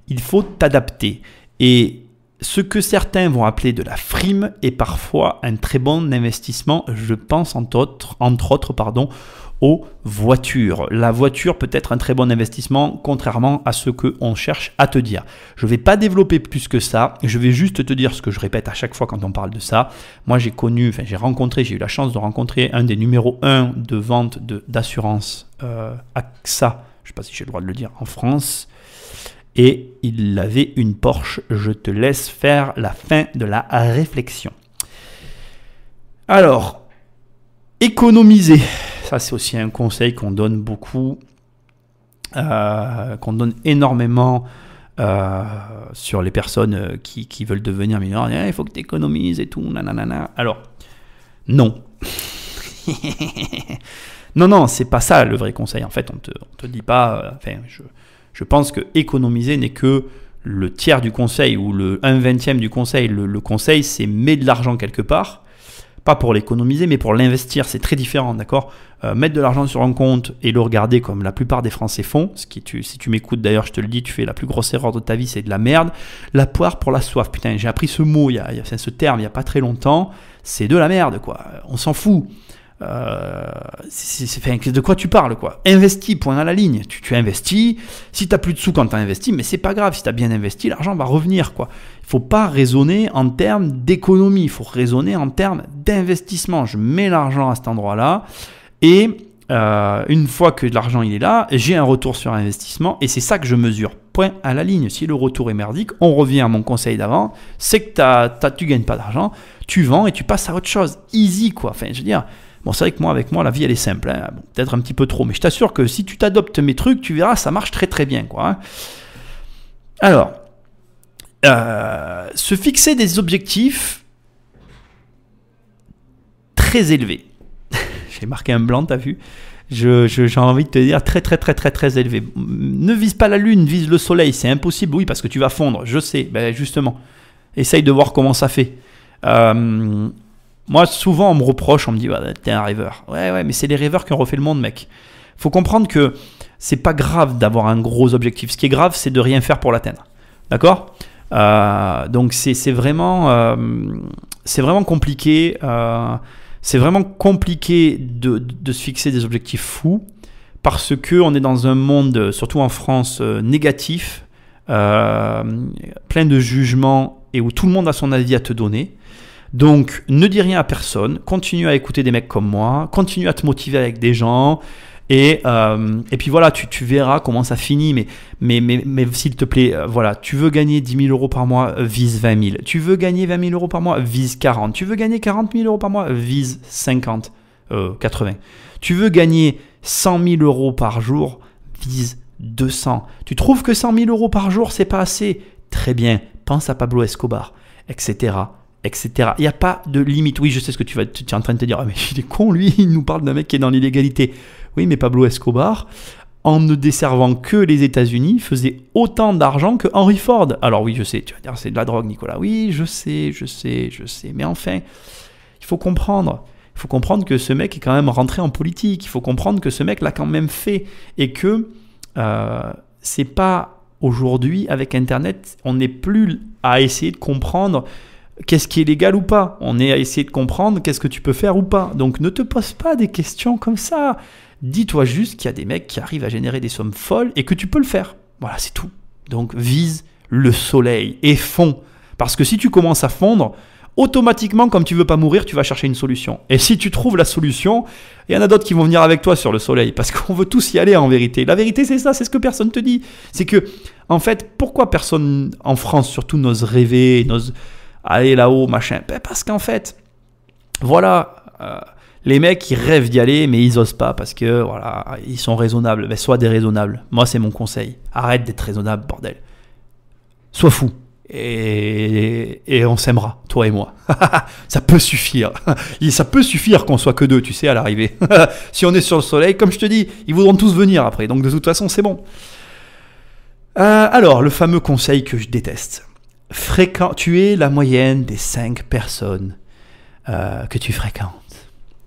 il faut t'adapter. Et ce que certains vont appeler de la frime est parfois un très bon investissement, je pense entre autres, aux voitures. La voiture peut être un très bon investissement, contrairement à ce qu'on cherche à te dire. Je ne vais pas développer plus que ça, je vais juste te dire ce que je répète à chaque fois quand on parle de ça. Moi, j'ai eu la chance de rencontrer un des numéros 1 de vente d'assurance AXA, je ne sais pas si j'ai le droit de le dire, en France. Et il avait une Porsche. Je te laisse faire la fin de la réflexion. Alors, économiser. Ça, c'est aussi un conseil qu'on donne beaucoup, qu'on donne énormément sur les personnes qui veulent devenir millionnaires. Il faut que tu économises et tout. Nanana. Alors, non. Non, c'est pas ça le vrai conseil. En fait, on te dit pas... Je pense que économiser n'est que le tiers du conseil ou le 1/20 du conseil. Le conseil, c'est mettre de l'argent quelque part, pas pour l'économiser, mais pour l'investir. C'est très différent, d'accord ? Mettre de l'argent sur un compte et le regarder comme la plupart des Français font, si tu m'écoutes d'ailleurs, je te le dis, tu fais la plus grosse erreur de ta vie, c'est de la merde. La poire pour la soif. Putain, j'ai appris ce mot, ce terme, il n'y a pas très longtemps. C'est de la merde, quoi. On s'en fout. De quoi tu parles, quoi. Investis, point à la ligne. Tu investis. Si tu n'as plus de sous quand tu as investi, mais c'est pas grave. Si tu as bien investi, l'argent va revenir, quoi. Il ne faut pas raisonner en termes d'économie. Il faut raisonner en termes d'investissement. Je mets l'argent à cet endroit-là et une fois que l'argent il est là, j'ai un retour sur investissement et c'est ça que je mesure. Point à la ligne. Si le retour est merdique, on revient à mon conseil d'avant. C'est que tu gagnes pas d'argent, tu vends et tu passes à autre chose. Easy, quoi. Enfin, je veux dire. Bon, c'est vrai que avec moi, la vie, elle est simple. Hein. Bon, peut-être un petit peu trop, mais je t'assure que si tu t'adoptes mes trucs, tu verras, ça marche très très bien, quoi. Hein. Alors, se fixer des objectifs très élevés. J'ai marqué un blanc, t'as vu ? J'ai envie de te dire très très très très très élevé. Ne vise pas la lune, vise le soleil. C'est impossible, oui, parce que tu vas fondre. Je sais, ben justement. Essaye de voir comment ça fait. Moi, souvent, on me reproche, on me dit t'es un rêveur. Ouais, mais c'est les rêveurs qui ont refait le monde, mec. Faut comprendre que c'est pas grave d'avoir un gros objectif. Ce qui est grave, c'est de rien faire pour l'atteindre. D'accord ? Donc, c'est vraiment compliqué. C'est vraiment compliqué de se fixer des objectifs fous parce qu'on est dans un monde, surtout en France, négatif, plein de jugements et où tout le monde a son avis à te donner. Donc, ne dis rien à personne, continue à écouter des mecs comme moi, continue à te motiver avec des gens, et puis voilà, tu verras comment ça finit, mais s'il te plaît, voilà, tu veux gagner 10 000 euros par mois, vise 20 000. Tu veux gagner 20 000 euros par mois, vise 40. Tu veux gagner 40 000 euros par mois, vise 80. Tu veux gagner 100 000 euros par jour, vise 200. Tu trouves que 100 000 euros par jour, c'est pas assez ? Très bien, pense à Pablo Escobar, etc. etc. Il n'y a pas de limite. Oui, je sais ce que tu es en train de te dire. Ah, mais il est con, lui, il nous parle d'un mec qui est dans l'illégalité. Oui, mais Pablo Escobar, en ne desservant que les États-Unis, faisait autant d'argent que Henry Ford. Alors oui, je sais, tu vas dire c'est de la drogue, Nicolas. Oui, je sais. Mais enfin, il faut comprendre. Il faut comprendre que ce mec est quand même rentré en politique. Il faut comprendre que ce mec l'a quand même fait. Et que c'est pas aujourd'hui, avec Internet, on n'est plus à essayer de comprendre qu'est-ce qui est légal ou pas. On est à essayer de comprendre qu'est-ce que tu peux faire ou pas. Donc ne te pose pas des questions comme ça. Dis-toi juste qu'il y a des mecs qui arrivent à générer des sommes folles et que tu peux le faire. Voilà, c'est tout. Donc vise le soleil et fonds. Parce que si tu commences à fondre, automatiquement, comme tu veux pas mourir, tu vas chercher une solution. Et si tu trouves la solution, il y en a d'autres qui vont venir avec toi sur le soleil, parce qu'on veut tous y aller en vérité. La vérité, c'est ça, c'est ce que personne te dit. C'est que, en fait, pourquoi personne en France surtout n'ose rêver, n'ose aller là-haut, machin? Ben parce qu'en fait, voilà, les mecs, ils rêvent d'y aller, mais ils osent pas parce que, voilà, ils sont raisonnables. Ben, sois déraisonnable. Moi, c'est mon conseil. Arrête d'être raisonnable, bordel. Sois fou. Et on s'aimera, toi et moi. Ça peut suffire. Ça peut suffire qu'on soit que deux, tu sais, à l'arrivée. Si on est sur le soleil, comme je te dis, ils voudront tous venir après. Donc de toute façon, c'est bon. Alors, le fameux conseil que je déteste. Tu es la moyenne des 5 personnes que tu fréquentes.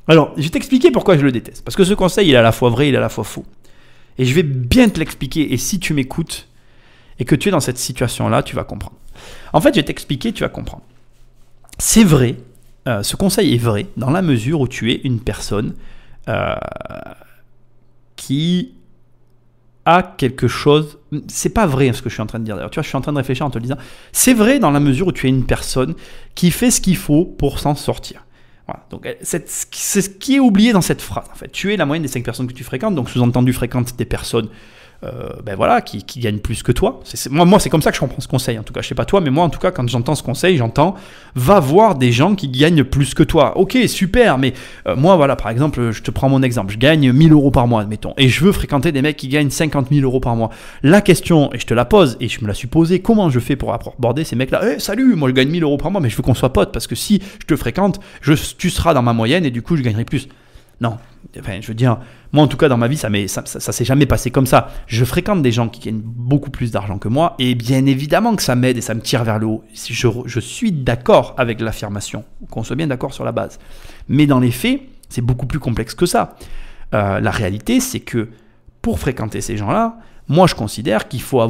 Alors, je vais t'expliquer pourquoi je le déteste. Parce que ce conseil, il est à la fois vrai, il est à la fois faux. Et je vais bien te l'expliquer. Et si tu m'écoutes et que tu es dans cette situation-là, tu vas comprendre. En fait, je vais t'expliquer, tu vas comprendre. C'est vrai, ce conseil est vrai dans la mesure où tu es une personne qui a quelque chose. C'est pas vrai ce que je suis en train de dire d'ailleurs. Tu vois, je suis en train de réfléchir en te le disant. C'est vrai dans la mesure où tu es une personne qui fait ce qu'il faut pour s'en sortir. Voilà. Donc, c'est ce qui est oublié dans cette phrase. En fait, tu es la moyenne des 5 personnes que tu fréquentes. Donc, sous-entendu, fréquente des personnes ben voilà, qui gagnent plus que toi. Moi, c'est comme ça que je comprends ce conseil. En tout cas, je sais pas toi, mais moi, en tout cas, quand j'entends ce conseil, j'entends va voir des gens qui gagnent plus que toi. Ok, super, mais moi, voilà, par exemple, je te prends mon exemple. Je gagne 1000 euros par mois, admettons, et je veux fréquenter des mecs qui gagnent 50 000 euros par mois. La question, et je te la pose, et je me la suis posée, comment je fais pour aborder ces mecs-là? Salut, moi, je gagne 1000 euros par mois, mais je veux qu'on soit potes, parce que si je te fréquente, tu seras dans ma moyenne, et du coup, je gagnerai plus. Non, enfin, je veux dire, moi en tout cas dans ma vie, ça s'est jamais passé comme ça. Je fréquente des gens qui gagnent beaucoup plus d'argent que moi et bien évidemment que ça m'aide et ça me tire vers le haut. Je suis d'accord avec l'affirmation, qu'on soit bien d'accord sur la base. Mais dans les faits, c'est beaucoup plus complexe que ça. La réalité, c'est que pour fréquenter ces gens-là, moi je considère qu'il faut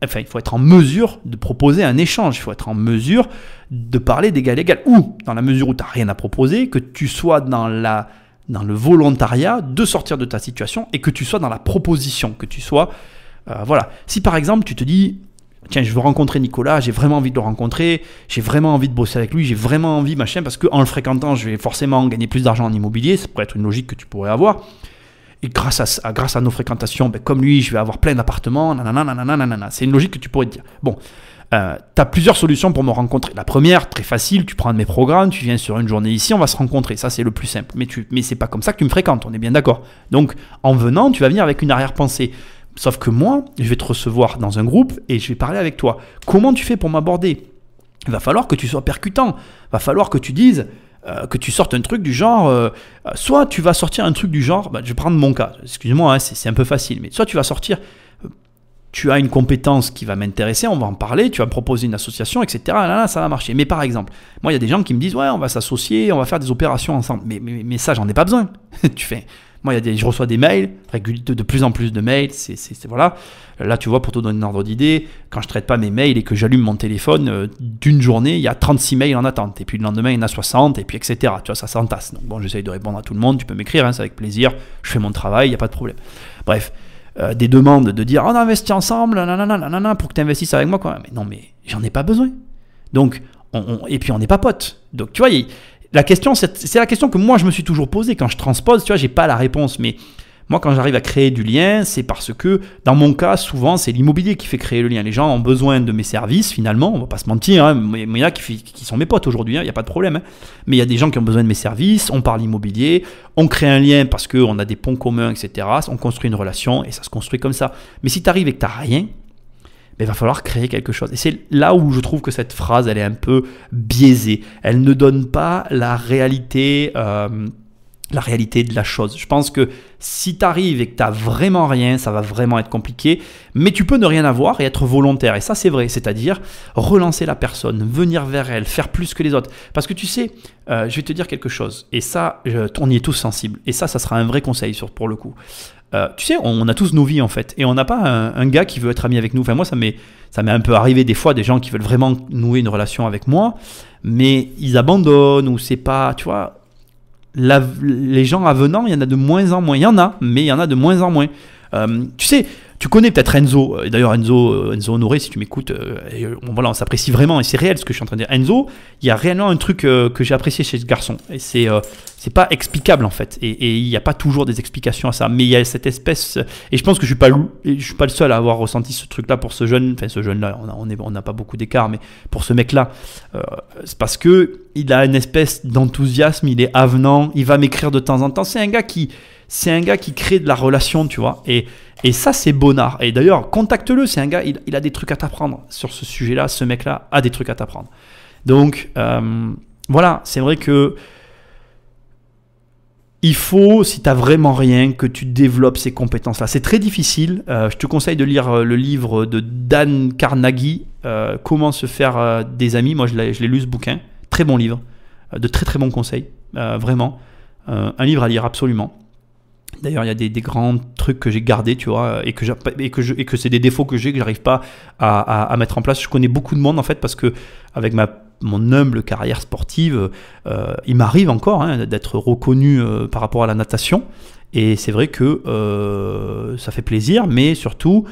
il faut être en mesure de proposer un échange, il faut être en mesure de parler d'égal à égal. Ou, dans la mesure où tu n'as rien à proposer, que tu sois dans le volontariat de sortir de ta situation et que tu sois dans la proposition, que tu sois... voilà. Si par exemple tu te dis, tiens, je veux rencontrer Nicolas, j'ai vraiment envie de le rencontrer, j'ai vraiment envie de bosser avec lui, j'ai vraiment envie, machin, parce qu'en le fréquentant, je vais forcément gagner plus d'argent en immobilier, ça pourrait être une logique que tu pourrais avoir. Et grâce à nos fréquentations, ben, comme lui, je vais avoir plein d'appartements, nanana. C'est une logique que tu pourrais te dire. Bon, tu as plusieurs solutions pour me rencontrer. La première, très facile, tu prends un de mes programmes, tu viens sur une journée ici, on va se rencontrer. Ça, c'est le plus simple. Mais c'est pas comme ça que tu me fréquentes, on est bien d'accord. Donc, en venant, tu vas venir avec une arrière-pensée. Sauf que moi, je vais te recevoir dans un groupe et je vais parler avec toi. Comment tu fais pour m'aborder? Il va falloir que tu sois percutant. Il va falloir que tu dises... que tu sortes un truc du genre, soit tu vas sortir un truc du genre, je vais prendre mon cas, excuse-moi, hein, c'est un peu facile, mais soit tu vas sortir, tu as une compétence qui va m'intéresser, on va en parler, tu vas me proposer une association, etc. Là, ça va marcher. Mais par exemple, moi il y a des gens qui me disent, ouais, on va s'associer, on va faire des opérations ensemble, mais ça, j'en ai pas besoin. Moi, je reçois des mails, de plus en plus de mails, voilà. Là, tu vois, pour te donner un ordre d'idée, quand je traite pas mes mails et que j'allume mon téléphone, d'une journée, il y a 36 mails en attente. Et puis le lendemain, il y en a 60, et puis etc. Tu vois, ça s'entasse. Donc bon, j'essaye de répondre à tout le monde, tu peux m'écrire, hein, c'est avec plaisir, je fais mon travail, il n'y a pas de problème. Bref, des demandes de dire, on investit ensemble, pour que tu investisses avec moi, quoi. Mais non, mais j'en ai pas besoin. Donc, et puis on n'est pas potes. Donc, tu vois, la question, c'est la question que moi je me suis toujours posée quand je transpose. Tu vois, j'ai pas la réponse, mais moi quand j'arrive à créer du lien, c'est parce que dans mon cas, souvent c'est l'immobilier qui fait créer le lien. Les gens ont besoin de mes services finalement, on va pas se mentir, hein, mais il y en a qui sont mes potes aujourd'hui, il n'y a pas de problème. Hein. Mais il y a des gens qui ont besoin de mes services, on parle immobilier, on crée un lien parce qu'on a des ponts communs, etc. On construit une relation et ça se construit comme ça. Mais si tu arrives et que tu n'as rien, il va falloir créer quelque chose. Et c'est là où je trouve que cette phrase, elle est un peu biaisée. Elle ne donne pas la réalité de la chose. Je pense que si tu arrives et que tu n'as vraiment rien, ça va vraiment être compliqué. Mais tu peux ne rien avoir et être volontaire. Et ça, c'est vrai. C'est-à-dire relancer la personne, venir vers elle, faire plus que les autres. Parce que tu sais, je vais te dire quelque chose. Et ça, on y est tous sensibles. Et ça sera un vrai conseil pour le coup. Tu sais, on a tous nos vies en fait, et on n'a pas un gars qui veut être ami avec nous. Enfin, moi, ça m'est un peu arrivé des fois, des gens qui veulent vraiment nouer une relation avec moi, mais ils abandonnent ou c'est pas, tu vois, les gens avenants, il y en a de moins en moins. Il y en a, mais il y en a de moins en moins. Tu sais, Tu connais peut-être Enzo, et d'ailleurs Enzo Honoré, si tu m'écoutes, voilà, on s'apprécie vraiment, et c'est réel ce que je suis en train de dire. Enzo, il y a réellement un truc que j'ai apprécié chez ce garçon, et c'est pas explicable en fait, et il n'y a pas toujours des explications à ça, mais il y a cette espèce, et je pense que je suis pas le seul à avoir ressenti ce truc-là pour ce jeune-là, on n'a pas beaucoup d'écart, mais pour ce mec-là, c'est parce que il a une espèce d'enthousiasme, il est avenant, il va m'écrire de temps en temps, c'est un gars qui crée de la relation, tu vois, et ça, c'est bonnard. Et d'ailleurs, contacte-le, c'est un gars, il a des trucs à t'apprendre sur ce sujet-là. Ce mec-là a des trucs à t'apprendre. Donc, voilà, c'est vrai que il faut, si tu n'as vraiment rien, que tu développes ces compétences-là. C'est très difficile. Je te conseille de lire le livre de Dan Carnegie, Comment se faire des amis. Moi, je l'ai lu ce bouquin. Très bon livre. De très très bons conseils. Vraiment. Un livre à lire absolument. D'ailleurs, il y a des grands trucs que j'ai gardés, tu vois, et que c'est des défauts que j'arrive pas à mettre en place. Je connais beaucoup de monde, en fait, parce que avec mon humble carrière sportive, il m'arrive encore d'être reconnu par rapport à la natation. Et c'est vrai que ça fait plaisir, mais surtout,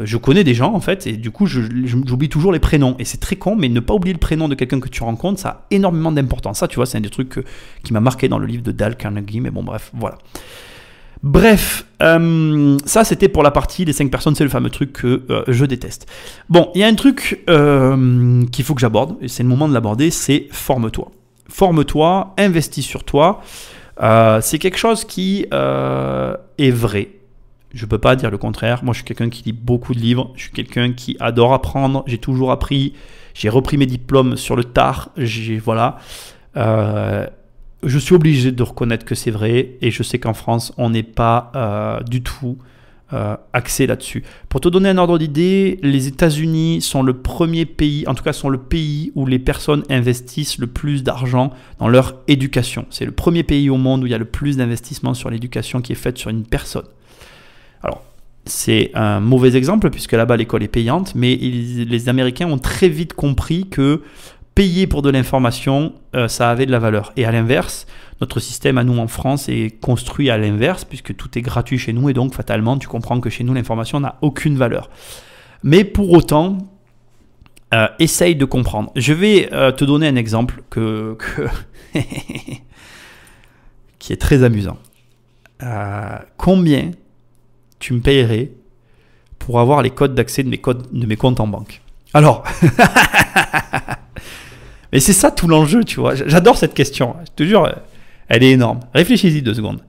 je connais des gens, en fait, et du coup, j'oublie toujours les prénoms. Et c'est très con, mais ne pas oublier le prénom de quelqu'un que tu rencontres, ça a énormément d'importance. Ça, tu vois, c'est un des trucs qui m'a marqué dans le livre de Dale Carnegie, mais bon, bref, voilà. Bref, ça c'était pour la partie des 5 personnes, c'est le fameux truc que je déteste. Bon, il y a un truc qu'il faut que j'aborde, et c'est le moment de l'aborder, c'est forme-toi. Forme-toi, investis sur toi. C'est quelque chose qui est vrai. Je ne peux pas dire le contraire. Moi, je suis quelqu'un qui lit beaucoup de livres. Je suis quelqu'un qui adore apprendre. J'ai toujours appris. J'ai repris mes diplômes sur le tard. Voilà. Je suis obligé de reconnaître que c'est vrai. Et je sais qu'en France, on n'est pas du tout axé là-dessus. Pour te donner un ordre d'idée, les États-Unis sont le premier pays, en tout cas sont le pays où les personnes investissent le plus d'argent dans leur éducation. C'est le premier pays au monde où il y a le plus d'investissement sur l'éducation qui est faite sur une personne. Alors, c'est un mauvais exemple puisque là-bas l'école est payante, mais les Américains ont très vite compris que payer pour de l'information, ça avait de la valeur. Et à l'inverse, notre système à nous en France est construit à l'inverse puisque tout est gratuit chez nous et donc fatalement tu comprends que chez nous l'information n'a aucune valeur. Mais pour autant, essaye de comprendre. Je vais te donner un exemple qui est très amusant. Combien tu me payerais pour avoir les codes d'accès de mes comptes en banque? Alors, mais c'est ça tout l'enjeu, tu vois. J'adore cette question. Je te jure, elle est énorme. Réfléchis-y 2 secondes.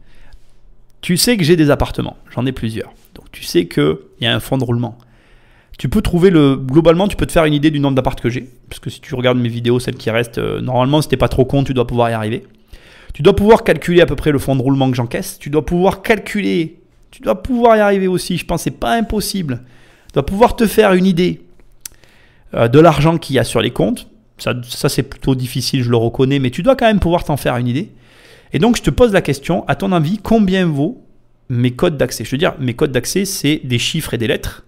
Tu sais que j'ai des appartements. J'en ai plusieurs. Donc, tu sais qu'il y a un fonds de roulement. Tu peux trouver globalement, tu peux te faire une idée du nombre d'apparts que j'ai. Parce que si tu regardes mes vidéos, celles qui restent, normalement, si t'es pas trop con, tu dois pouvoir y arriver. Tu dois pouvoir calculer à peu près le fonds de roulement que j'encaisse. Tu dois pouvoir y arriver aussi. Je pense que c'est pas impossible. Tu dois pouvoir te faire une idée de l'argent qu'il y a sur les comptes. Ça c'est plutôt difficile, je le reconnais, mais tu dois quand même pouvoir t'en faire une idée. Et donc, je te pose la question, à ton avis, combien vaut mes codes d'accès? Je veux dire, mes codes d'accès, c'est des chiffres et des lettres.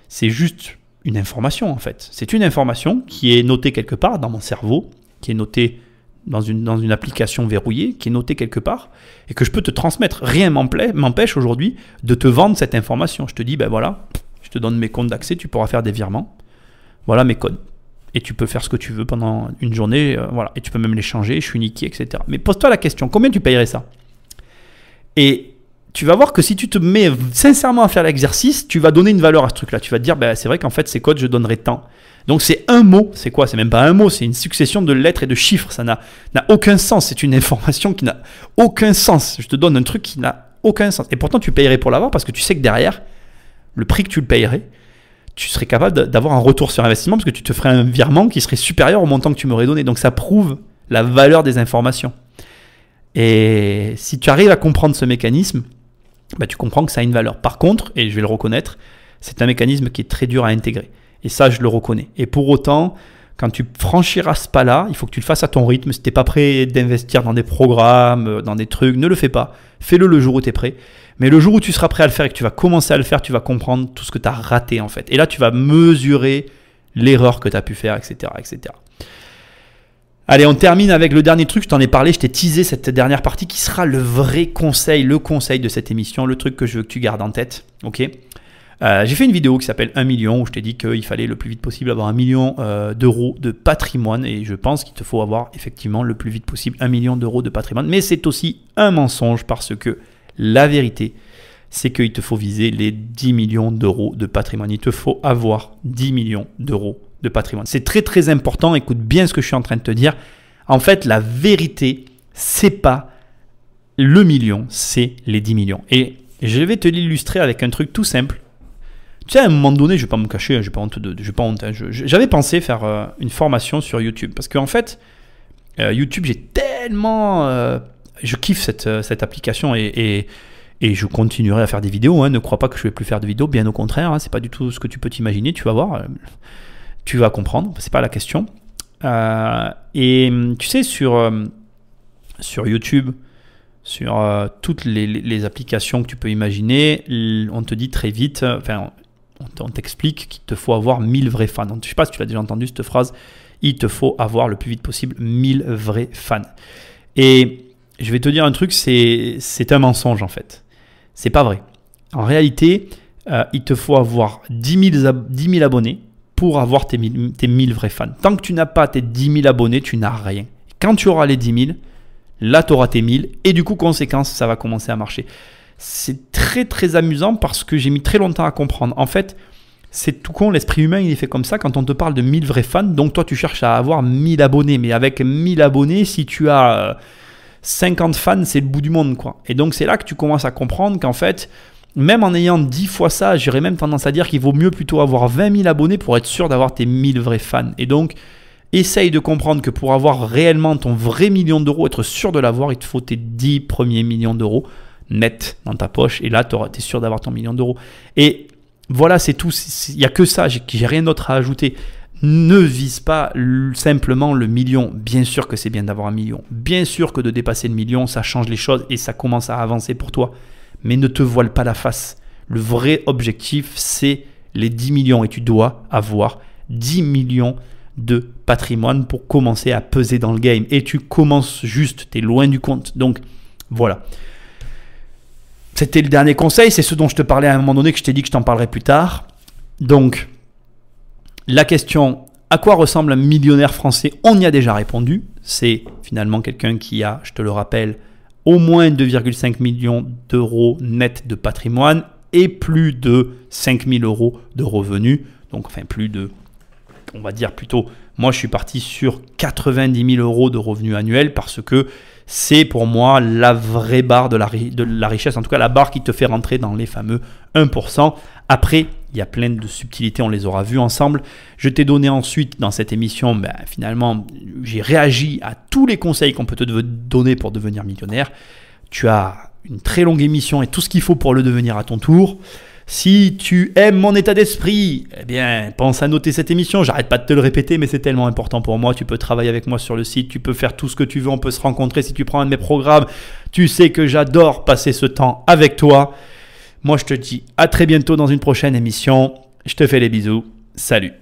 C'est juste une information, en fait. C'est une information qui est notée quelque part dans mon cerveau, qui est notée dans une application verrouillée, qui est notée quelque part, et que je peux te transmettre. Rien m'empêche aujourd'hui de te vendre cette information. Je te dis, ben voilà, je te donne mes comptes d'accès, tu pourras faire des virements. Voilà mes codes. Et tu peux faire ce que tu veux pendant une journée, voilà. Et tu peux même les changer, je suis niqué, etc. Mais pose-toi la question, combien tu payerais ça? Et tu vas voir que si tu te mets sincèrement à faire l'exercice, tu vas donner une valeur à ce truc-là. Tu vas te dire, ben, c'est vrai qu'en fait, ces codes, je donnerais tant. Donc c'est un mot, c'est quoi? C'est même pas un mot, c'est une succession de lettres et de chiffres. Ça n'a aucun sens, c'est une information qui n'a aucun sens. Je te donne un truc qui n'a aucun sens. Et pourtant, tu payerais pour l'avoir parce que tu sais que derrière, le prix que tu le payerais, tu serais capable d'avoir un retour sur investissement parce que tu te ferais un virement qui serait supérieur au montant que tu m'aurais donné. Donc ça prouve la valeur des informations. Et si tu arrives à comprendre ce mécanisme, bah, tu comprends que ça a une valeur. Par contre, et je vais le reconnaître, c'est un mécanisme qui est très dur à intégrer. Et ça, je le reconnais. Et pour autant, quand tu franchiras ce pas-là, il faut que tu le fasses à ton rythme. Si tu n'es pas prêt d'investir dans des programmes, dans des trucs, ne le fais pas. Fais-le le jour où tu es prêt. Mais le jour où tu seras prêt à le faire et que tu vas commencer à le faire, tu vas comprendre tout ce que tu as raté en fait. Et là, tu vas mesurer l'erreur que tu as pu faire, etc., etc. Allez, on termine avec le dernier truc. Je t'en ai parlé, je t'ai teasé cette dernière partie qui sera le vrai conseil, le conseil de cette émission, le truc que je veux que tu gardes en tête. Ok ? J'ai fait une vidéo qui s'appelle 1 million où je t'ai dit qu'il fallait le plus vite possible avoir 1 million d'euros de patrimoine et je pense qu'il te faut avoir effectivement le plus vite possible 1 million d'euros de patrimoine. Mais c'est aussi un mensonge parce que la vérité, c'est qu'il te faut viser les 10 millions d'euros de patrimoine. Il te faut avoir 10 millions d'euros de patrimoine. C'est très très important, écoute bien ce que je suis en train de te dire. En fait, la vérité, c'est pas le million, c'est les 10 millions. Et je vais te l'illustrer avec un truc tout simple. Tu sais, à un moment donné, je ne vais pas me cacher, je n'ai pas honte. J'avais pensé faire une formation sur YouTube. Parce qu'en fait, YouTube, j'ai tellement... je kiffe cette application et je continuerai à faire des vidéos. Hein. Ne crois pas que je ne vais plus faire de vidéos. Bien au contraire, hein, ce n'est pas du tout ce que tu peux t'imaginer. Tu vas voir. Tu vas comprendre. Ce n'est pas la question. Et tu sais, sur YouTube, sur toutes les applications que tu peux imaginer, on te dit très vite... on t'explique qu'il te faut avoir 1000 vrais fans. Je ne sais pas si tu l'as déjà entendu cette phrase. Il te faut avoir le plus vite possible 1000 vrais fans. Et je vais te dire un truc, c'est un mensonge en fait. C'est pas vrai. En réalité, il te faut avoir 10 000 abonnés pour avoir tes 1000 vrais fans. Tant que tu n'as pas tes 10 000 abonnés, tu n'as rien. Quand tu auras les 10 000, là tu auras tes 1000 et du coup, conséquence, ça va commencer à marcher. C'est très très amusant parce que j'ai mis très longtemps à comprendre. En fait, c'est tout con, l'esprit humain il est fait comme ça quand on te parle de 1000 vrais fans. Donc toi tu cherches à avoir 1000 abonnés. Mais avec 1000 abonnés, si tu as 50 fans, c'est le bout du monde, quoi. Et donc c'est là que tu commences à comprendre qu'en fait, même en ayant 10 fois ça, j'aurais même tendance à dire qu'il vaut mieux plutôt avoir 20 000 abonnés pour être sûr d'avoir tes 1000 vrais fans. Et donc, essaye de comprendre que pour avoir réellement ton vrai million d'euros, être sûr de l'avoir, il te faut tes 10 premiers millions d'euros net dans ta poche et là tu es sûr d'avoir ton million d'euros. Et voilà, c'est tout, il n'y a que ça, j'ai rien d'autre à ajouter. Ne vise pas simplement le million. Bien sûr que c'est bien d'avoir un million, bien sûr que de dépasser le million ça change les choses et ça commence à avancer pour toi, mais ne te voile pas la face. Le vrai objectif c'est les 10 millions et tu dois avoir 10 millions de patrimoine pour commencer à peser dans le game et tu commences juste, tu es loin du compte. Donc voilà. C'était le dernier conseil, c'est ce dont je te parlais à un moment donné, que je t'ai dit que je t'en parlerai plus tard. Donc, la question, à quoi ressemble un millionnaire français? On y a déjà répondu. C'est finalement quelqu'un qui a, je te le rappelle, au moins 2,5 millions d'euros net de patrimoine et plus de 5 000 euros de revenus. Donc, enfin, plus de, on va dire plutôt, moi je suis parti sur 90 000 euros de revenus annuels parce que c'est pour moi la vraie barre de la richesse, en tout cas la barre qui te fait rentrer dans les fameux 1%. Après, il y a plein de subtilités, on les aura vues ensemble. Je t'ai donné ensuite dans cette émission, finalement, j'ai réagi à tous les conseils qu'on peut te donner pour devenir millionnaire. Tu as une très longue émission et tout ce qu'il faut pour le devenir à ton tour. Si tu aimes mon état d'esprit, eh bien, pense à noter cette émission. J'arrête pas de te le répéter, mais c'est tellement important pour moi. Tu peux travailler avec moi sur le site, tu peux faire tout ce que tu veux, on peut se rencontrer si tu prends un de mes programmes. Tu sais que j'adore passer ce temps avec toi. Moi, je te dis à très bientôt dans une prochaine émission. Je te fais les bisous. Salut.